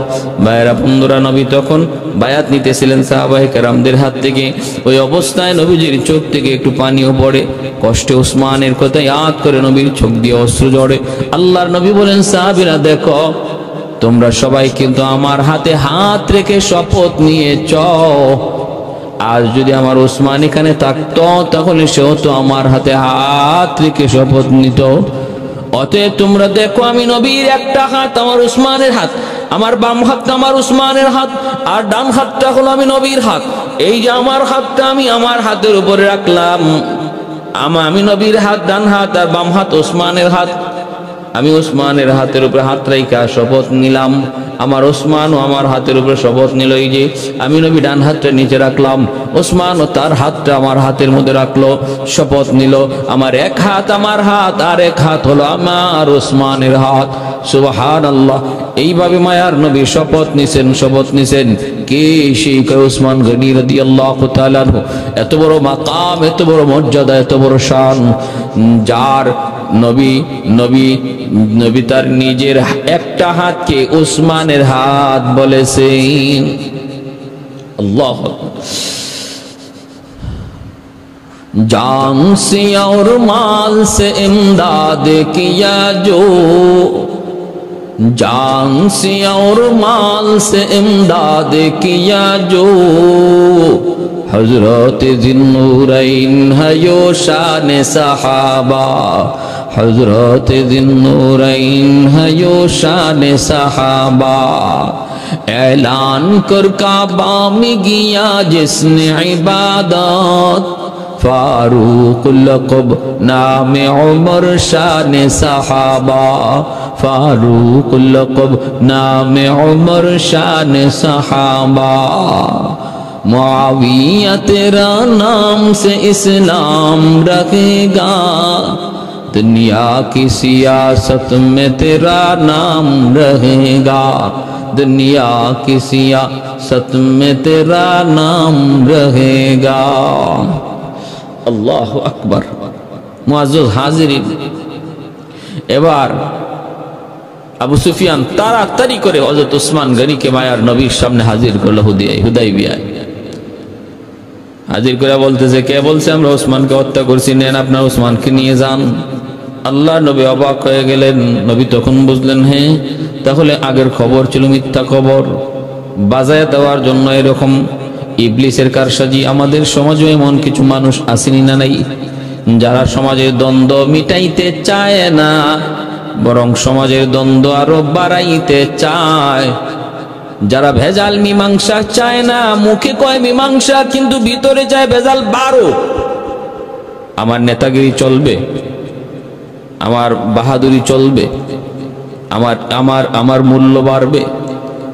ভাইয়েরা বন্ধুরা, নবী তখন বায়াত নিতেছিলেন সাহাবায়ে কেরামদের হাত থেকে। ওই অবস্থায় নবীজির চোখ থেকে একটু পানিও পড়ে। কষ্টে ওসমানের কথা ইয়াদ করে নবীর চোখ দিয়ে অশ্রু ঝরে। আল্লাহর নবী বলেন, সাহাবীরা দেখো, তোমরা সবাই কিন্তু আমার হাতে হাত রেখে শপথ নিয়েছ। আজ যদি আমার ওসমান এখানে থাকতো, তাহলে সেও তো আমার হাতে হাত রেখে শপথ নিত। অতএব তোমরা দেখো, আমি নবীর একটা হাত আমার ওসমানের হাত, আমার বাম হাতটা আমার ওসমানের হাত, আর ডান হাতটা হলো আমি নবীর হাত। এই যে আমার হাতটা আমি আমার হাতের উপরে রাখলাম, আমি নবীর হাত ডান হাত, আর বাম হাত ওসমানের হাত। আমি ওসমানের হাতের উপরে হাত রাইখা শপথ নিলাম, আমার ওসমানও আমার হাতের উপরে শপথ নিল। এই যে আমি নবী ডান হাতটা নিচে রাখলাম, ওসমানও তার হাতটা আমার হাতের মধ্যে রাখলো, শপথ নিল। আমার এক হাত আমার হাত, আর এক হাত হলো আমার ওসমানের হাত। সুবহানাল্লাহ। এইভাবে মায়ার নবী শপথ নিছেন, শপথ নিছেন। কে সেই? ওসমান গনি রাদিয়াল্লাহু তাআলা আনহু। এত বড় মাকাম, এত বড় মর্যাদা, এত বড় শান, যার নবী নবী নবী তার নিজের একটা হাতকে উসমানের হাত বলেছেন। আল্লাহ जान से और माल से इमदाद किया जो, जान से और माल से इमदाद किया जो, हजरत जिन्नूरैन है यो शान सहाबा, हजरत जिन्नूरैन है यो शान सहाबा। ऐलान कर काबा में किया जिसने इबादत, फारूक लक़ब नाम उमर शान सहाबा, फारूक लक़ब नाम उमर शान सहाबा। मुआविया तेरा नाम से इस्लाम रखेगा, दुनिया की सियासत में तेरा नाम रहेगा, दुनिया की सियासत में तेरा नाम रहेगा। আল্লাহু আকবার। মুআজ্জাজ হাজিরিন, এবার আবু সুফিয়ান তাড়াতাড়ি করে হযরত ওসমান গনিকে মায়ার নবীর সামনে হাজির করলো হুদাইবিয়ায়। হাজির করে বলতেছে, কে বলছে আমরা ওসমানকে হত্যা করছি, নেন আপনার ওসমানকে নিয়ে যান। আল্লাহ নবী অবাক হয়ে গেলেন। নবী তখন বুঝলেন, হ্যাঁ তাহলে আগের খবর ছিল মিথ্যা খবর, বাজায় দেওয়ার জন্য এরকম ইবলিসের কারসাজি। আমাদের সমাজে এমন কিছু মানুষ আসেনি না নাই, যারা সমাজের দ্বন্দ্ব মিটাইতে চায় না, বরং সমাজের দ্বন্দ্ব আরো বাড়াইতে চায়, যারা ভেজাল মীমাংসা চায় না, মুখে কয় মীমাংসা কিন্তু ভিতরে চায় ভেজাল বাড়ো। আমার নেতাগিরি চলবে, আমার বাহাদুরি চলবে, আমার আমার আমার মূল্য বাড়বে,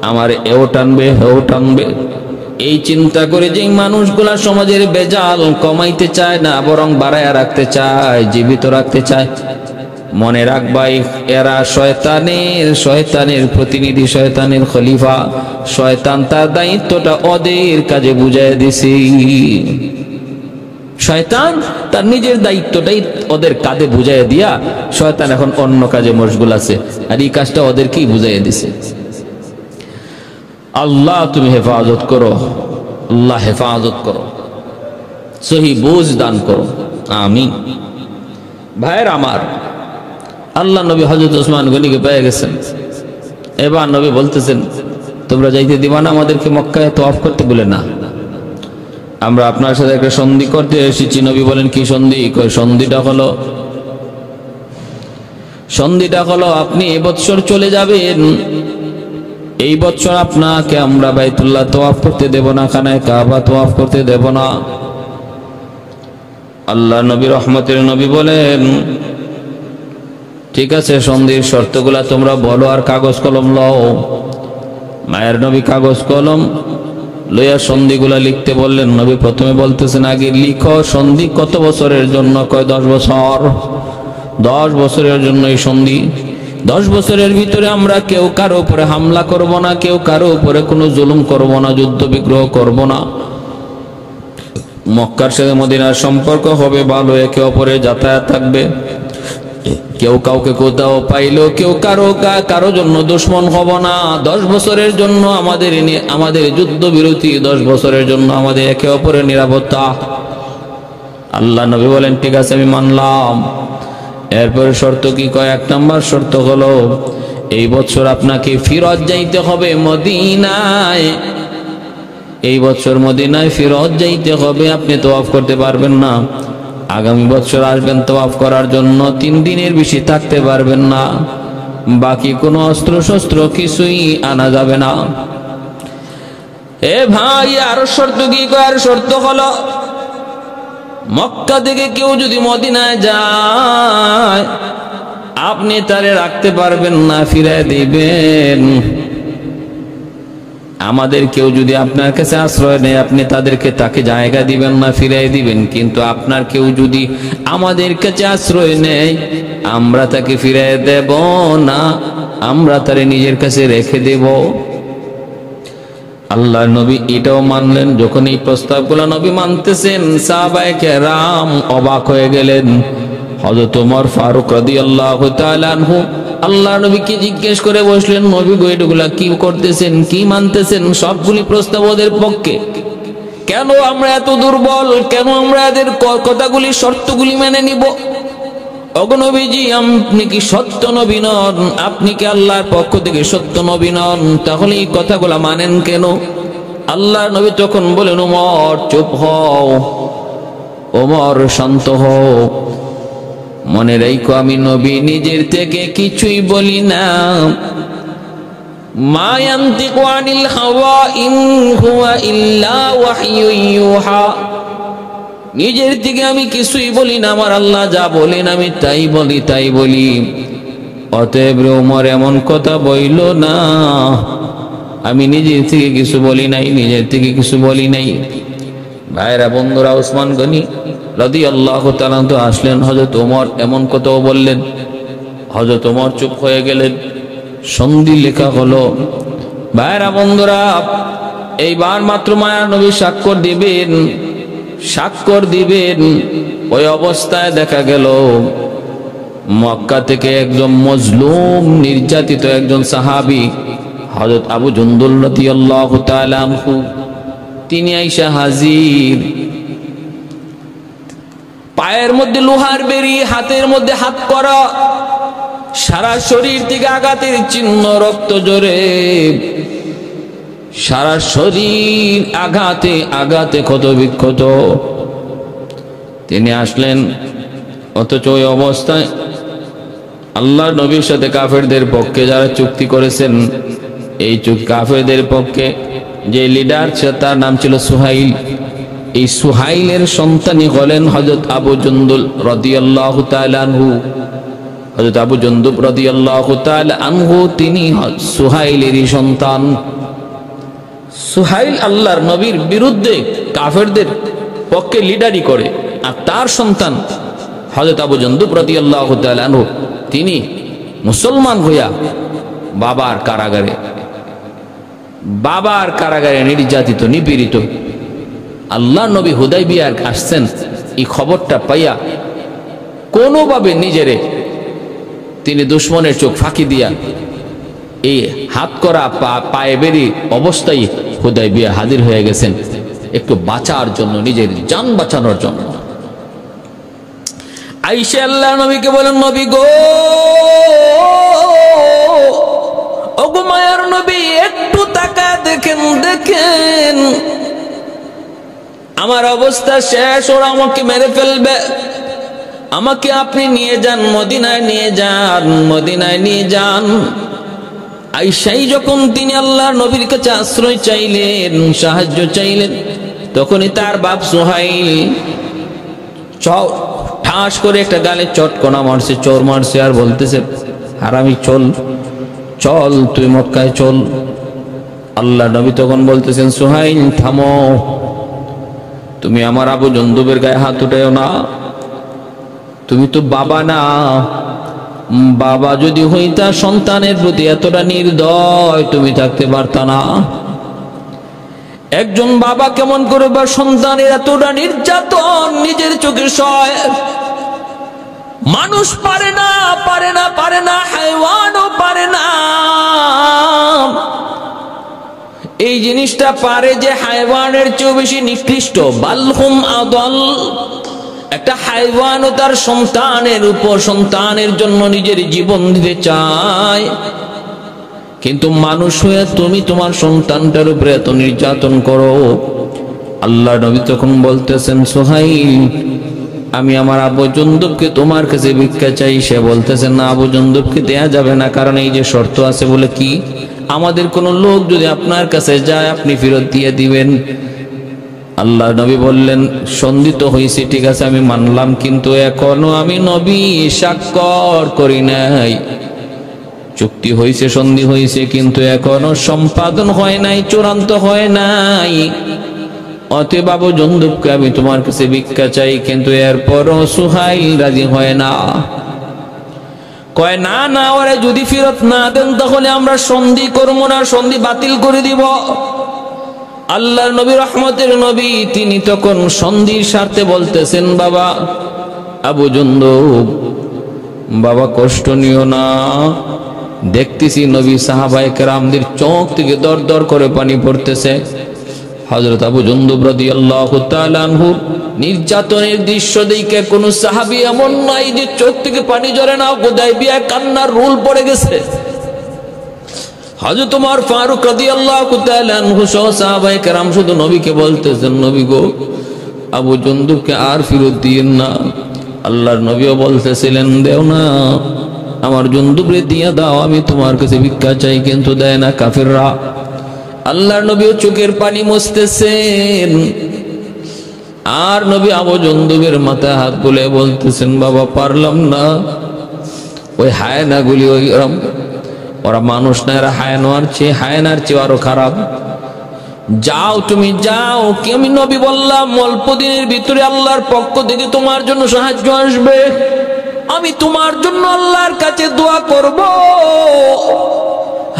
আমার এও টানবে হেও টানবে, এই চিন্তা করে যে মানুষগুলা সমাজের বেজাল কমাইতে চায় না, বরং বাড়ায়া রাখতে চায়, জীবিত রাখতে চায়। মনে রাখবাই, এরা শয়তানের প্রতিনিধি, শয়তানের খলিফা। শয়তান তার দায়িত্বটা ওদের কাজে বুঝাই দিছে। শয়তান তার নিজের দায়িত্বটাই ওদের কাঁধে বুঝাই দিয়া শয়তান এখন অন্য কাজে মশগুল আছে, আর এই কাজটা ওদেরকেই বুঝাই দিছে। আল্লাহ তুমি হেফাজত করো, আল্লাহ হেফাজত করো, সহি বুঝ দান করো, আমিন। ভাইয়ের আমার, আল্লাহ নবী হযরত ওসমান গনিকে পেয়ে গেছেন। এবার নবী বলতেছেন, তোমরা যাইতে দিবা না আমাদেরকে মক্কায় তওয়াফ করতে? বলে না, আমরা আপনার সাথে একটা সন্ধি করতে এসেছি। নবী বলেন, কি সন্ধি? সন্ধিটা হলো আপনি এবছর চলে যাবেন, এই বছর আপনাকে আমরা বাইতুল্লাহ তওয়াফ করতে দেব না, খানায় কাবা তওয়াফ করতে দেব না। আল্লাহ নবী রহমতের নবী বলেন, ঠিক আছে, সন্ধির শর্তগুলা তোমরা বলো আর কাগজ কলম লও। মায়ের নবী কাগজ কলম লইয়া সন্ধিগুলা লিখতে বললেন। নবী প্রথমে বলতেছেন, আগে লিখো সন্ধি কত বছরের জন্য? কয় 10 বছর। 10 বছরের জন্য এই সন্ধি। 10 বছরের ভিতরে আমরা কেউ কারো উপরে হামলা করব না, কেউ কারো উপরে কোনো জুলুম করব না, যুদ্ধ বিগ্রহ করব না। মক্কার সাথে মদিনার সম্পর্ক হবে ভালো, একে অপরে যাতায়াত থাকবে, কেউ কাউকে কোথাও পাইলো কেউ কারো জন্য দুশ্মন হব না। 10 বছরের জন্য আমাদের যুদ্ধ বিরতি, 10 বছরের জন্য আমাদের একে অপরের নিরাপত্তা। আল্লাহ নবী বলেন, ঠিক আছে আমি মানলাম। এরপরে শর্ত কি? কয় 1 নম্বর শর্ত হলো, এই বছর আপনাকে ফিরত যাইতে হবে মদিনায়, এই বছর মদিনায় ফিরত যাইতে হবে, আপনি তওয়াফ করতে পারবেন না। আগামী বছর আসবেন তওয়াফ করার জন্য, 3 দিনের বেশি থাকতে পারবেন না, বাকি কোনো অস্ত্র শস্ত্র কিছুই আনা যাবে না। এ ভাই, আরো শর্ত কি? আর শর্ত হলো, মক্কা থেকে কেউ যদি মদিনায় যায় আপনি তারে রাখতে পারবেন না, ফিরায় দিবেন। আমাদের কেউ যদি আপনার কাছে আশ্রয় নেয় আপনি তাকে জায়গা দিবেন না, ফিরাই দিবেন। কিন্তু আপনার কেউ যদি আমাদের কাছে আশ্রয় নেয় আমরা তাকে ফিরাই দেব না, আমরা তারে নিজের কাছে রেখে দেব। আল্লাহ নবী এটাও মানলেন। যখন এই প্রস্তাবগুলো নবী মানতেছেন, সাহাবায়ে কেরাম অবাক হয়ে গেলেন। হযরত ওমর ফারুক রাদিয়াল্লাহু তাআলা আনহু আল্লাহর নবীকে জিজ্ঞেস করে বসলেন, নবী গো এগুলা কি করতেছেন, কি মানতেছেন? সবগুলি প্রস্তাব ওদের পক্ষে। কেন আমরা এত দুর্বল? কেন আমরা এদের কথাগুলি, শর্তগুলি মেনে নিব? ওগো নবীজি, আপনি কি সত্য নবী নন? আপনি কি আল্লাহর পক্ষ থেকে সত্য নবী নন? তাহলে এই কথাগুলা মানেন কেন? আল্লাহর নবী তখন বলেন, ওমর চুপ হও, ওমর শান্ত হও, মনে রাখো আমি নবী নিজের থেকে কিছুই বলি না। মা ইয়ানতিকু আনিল হাওয়া ইন হুয়া ইল্লা ওয়াহয়ুন ইউহা। নিজের থেকে আমি কিছুই বলি না, আমার আল্লাহ যা বলেন আমি তাই বলি। অতএব ওমর এমন কথা বইল না, আমি নিজের থেকে কিছু বলি নাই। ভাইরা বন্ধুরা, ওসমান গনি রাদিয়াল্লাহু তাআলা তো আসলেন, হযরত ওমর এমন কথাও বললেন। হযরত ওমর চুপ হয়ে গেলেন। সন্ধি লেখা হলো। ভাইরা বন্ধুরা, এইবার মাত্র মায়ার নবী স্বাক্ষর দিবেন। ওই অবস্থায় দেখা গেল মক্কা থেকে একজন মজলুম, নির্যাতিত একজন সাহাবী হযরত আবু জুন্দুল রাদিয়াল্লাহু তাআলা আনহু, তিনি আইসা হাজির। পায়ের মধ্যে লোহার বেড়ি, হাতের মধ্যে হাত করা, সারা শরীর থেকে আঘাতের চিহ্ন, রক্ত জোরে, সারা শরীর আঘাতে ক্ষত বিক্ষত। তিনি আসলেন, অথচ ওই অবস্থায় আল্লাহর নবীর সাথে কাফেরদের পক্ষে যারা চুক্তি করেছেন, এই কাফেরদের পক্ষে যে লিডার ছিল তার নাম ছিল সুহাইল। এই সুহাইলের সন্তানই হলেন হযরত আবু জুন্দুল রাদিয়াল্লাহু তাআলা আনহু। হযরত আবু জুন্দুব রাদিয়াল্লাহু তাআলা আনহু তিনি সুহাইলেরই সন্তান। সুহাইল আল্লাহর নবীর বিরুদ্ধে কাফেরদের পক্ষে লিডারি করে, আর তার সন্তান হযরত আবু জুন্দুব রাদিয়াল্লাহু তাআলা আনহু তিনি মুসলমান হইয়া বাবার কারাগারে নির্যাতিত, নিপীড়িত। আল্লাহ নবী হুদাইবিয়ায় আসছেন, এই খবরটা পাইয়া কোনোভাবে নিজেরে তিনি দুশমনের চোখ ফাঁকি দিয়া এই হাত করা পায়ে বেরি অবস্থায় হুদাইবিয়া হাজির হয়ে গেছেন, একটু বাঁচার জন্য, নিজের জান বাঁচানোর জন্য। আয়েশা আল্লাহ নবীকে বলেন, নবী গো, ওগো মায়ার নবী, একটু তাকায় দেখেন আমার অবস্থা শেষ, ওরা আমাকে মেরে ফেলবে, আমাকে আপনি নিয়ে যান, মদিনায় নিয়ে যান। আয়েশাই যখন তিনি আল্লাহর নবীর কাছে আশ্রয় চাইলেন, সাহায্য চাইলেন, তখনই তার বাপ সুহাইল ঠাস করে একটা গালে চটকনা মারছে, চোর মারছে, আর বলতেছে, হারামি চল তুই মক্কায় চল। আল্লাহ নবী তখন বলতেছেন, সুহাইল থামো, তুমি আমার আবু জুন্দুবের গায়ে হাত উঠাও না, তুমি তো বাবা না। বাবা যদি হইতা সন্তানের প্রতি এতটা নির্দয় তুমি থাকতে পারতা না। একজন বাবা কেমন করে বা সন্তানের এতটা নির্যাতন নিজের চোখে সয়? মানুষ পারে না, হায়ওয়ানও পারে না। এই জিনিসটা পারে যে হায়ওয়ানের চেয়ে বেশি নিকৃষ্ট। বালহুম আদল। একটা হায়ওয়ানও তার সন্তানের জন্য নিজের জীবন দিতে চায়, কিন্তু মানুষ হয়ে তুমি তোমার সন্তানটার উপরে এত নির্যাতন করো। আল্লাহ নবী তখন বলতেছেন, সুহাইল, আমি আমার আবু জুন্দুবকে তোমার কাছে ভিক্ষা চাই। সে বলতেছেন, না, আবু জুন্দুবকে দেয়া যাবে না, কারণ এই যে শর্ত আছে। বলে কি? আমাদের কোন লোক যদি আপনার কাছে যায় আপনি ফেরত দিয়ে দিবেন। আল্লাহ নবী বললেন, সন্ধি তো হয়েছে, ঠিক আছে, আমি মানলাম, কিন্তু এখনো আমি নবী স্বাক্ষর করি নাই। চুক্তি হয়েছে, সন্ধি হয়েছে, কিন্তু এখনো সম্পাদন হয় নাই, চূড়ান্ত হয় নাই। অতএব আবু জুন্দুবকে আমি তোমার কাছে ভিক্ষা চাই। কিন্তু এরপরও সুহাইল রাজি হয় না, কয় না, ওরা যদি ফেরত না দেন তাহলে আমরা সন্ধি করবো না, সন্ধি বাতিল করে দিব। আল্লাহর নবী, রহমতের নবী, তিনি তখন সন্ধির স্বার্থে বলতেছেন, বাবা আবু জুনদুব, বাবা কষ্ট নিও না, দেখতেছি নবী সাহাবায়ে কেরামদের চোখ থেকে দর দর করে পানি পড়তেছে। হযরত আবু জুনদুব রাদিয়াল্লাহু তাআলা আনহু নির্যাতনের দৃশ্য দেখে কোন সাহাবী এমন নাই যে চোখ থেকে পানি ঝরে না, হুদায়বিয়ায় কান্নার রুল পড়ে গেছে। হযরত ওমর ফারুক রাদিয়াল্লাহু তাআলা আনহু সহ সাহাবায়ে কেরাম শুধু নবীকে বলতেছেন, নবী গো, আবু জুনদুবকে আর ফিরত দিয়েন না। আল্লাহর নবীও বলতেছিলেন, দেও না, আমার জুনদুবরে দিয়ে দাও, আমি তোমার কাছে ভিক্ষা চাই, কিন্তু দেয় না কাফেররা। আল্লাহর নবীও চোখের পানি মুছতেছেন, আর নবী আবু জুনদুবের মাথায় হাত বুলে বলতেছেন, বাবা পারলাম না। ওই হায়নাগুলি ওরা মানুষ না, এরা হায়নার চেয়ে আরো খারাপ। যাও তুমি যাও, কি আমি নবী বললাম অল্প দিনের ভিতরে আল্লাহর পক্ষ থেকে তোমার জন্য সাহায্য আসবে, আমি তোমার জন্য আল্লাহর কাছে দোয়া করব,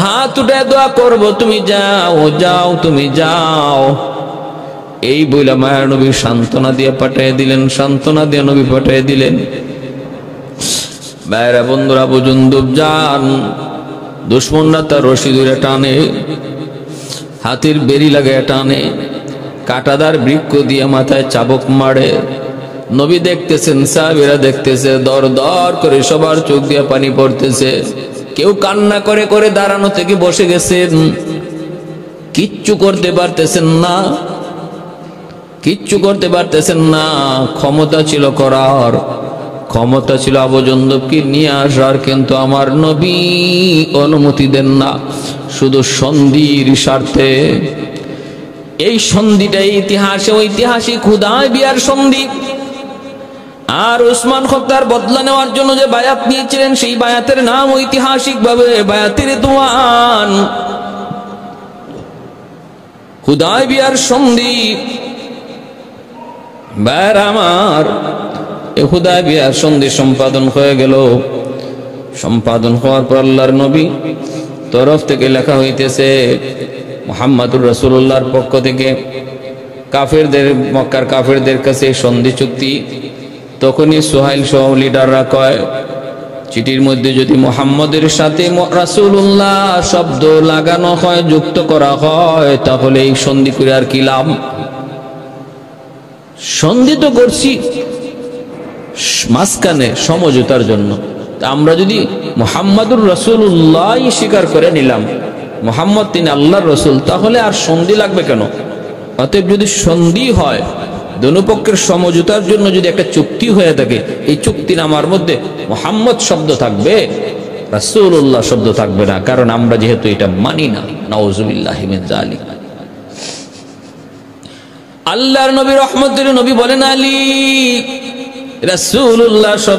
হাত উঠে দোয়া করব, তুমি যাও যাও তুমি যাও। এই বইলা মায়ের নবী সান্ত্বনা দিয়ে পাঠিয়ে দিলেন, সান্ত্বনা দিয়ে নবী পাঠিয়ে দিলেন। ভাইরা বন্ধুরা, আবু জুনদুব যান, দুশমনরা তার রশি ধরে টানে, হাতির বেরি লাগায় টানে, কাঁটাদার বৃক্ষ দিয়ে মাথায় চাবুক মারে। নবী দেখতেছেন, সাহাবীরা দেখতেছে, দর দর করে সবার চোখ দিয়ে পানি পড়তেছে। কেউ কান্না করে করে দাঁড়ানো থেকে বসে গেছেন, কিচ্ছু করতে পারতেছেন না, কিচ্ছু করতে পারতেছেন না। ক্ষমতা ছিল করার, ক্ষমতা ছিল আবু জুনদুবকে নিয়ে আসার, কিন্তু আমার নবী অনুমতি দেন না, শুধু সন্ধির স্বার্থে। এই সন্ধিটা ইতিহাসে ঐতিহাসিক হুদায়বিয়ার সন্ধি। আর উসমান খত্তার বদলা নেওয়ার জন্য যে বায়াত নিয়েছিলেন, সেই বায়াতের নাম ঐতিহাসিক ভাবে বায়াতের রিদওয়ান, হুদায়বিয়ার সন্ধি। ভাইর আমার, এই হুদায়বিয়ার সন্ধি সম্পাদন হয়ে গেল। সম্পাদন হওয়ার পর আল্লাহর নবী তরফ থেকে লেখা হইতেছে, মুহাম্মাদুর রাসূলুল্লাহর পক্ষ থেকে কাফেরদের, মক্কার কাফেরদের কাছে সন্ধি চুক্তি। তখনই সুহাইল সহ লিডাররা কয়, চিঠির মধ্যে যদি মুহাম্মদের সাথে রাসূলুল্লাহ শব্দ লাগানো হয়, যুক্ত করা হয়, তাহলে এই সন্ধি করে আর কি লাভ? সন্ধি তো করছি মাঝখানে সমঝোতার জন্য, আমরা যদি মুহাম্মাদুর রাসূলুল্লাহ স্বীকার করে নিলাম, মুহাম্মদ তিনি আল্লাহর রাসূল, তাহলে আর সন্ধি লাগবে কেন? অতএব যদি সন্ধি হয়, দুপক্ষের সমঝোতার জন্য যদি একটা চুক্তি হয়ে থাকে, এই চুক্তিনামার মধ্যে মুহাম্মদ শব্দ থাকবে, রাসূলুল্লাহ শব্দ থাকবে না, কারণ আমরা যেহেতু এটা মানি না। নাউযুবিল্লাহি মিন যালিক। আল্লাহর নবী রহমতের নবী বলেন, আলী রাসূলুল্লাহ শব্দ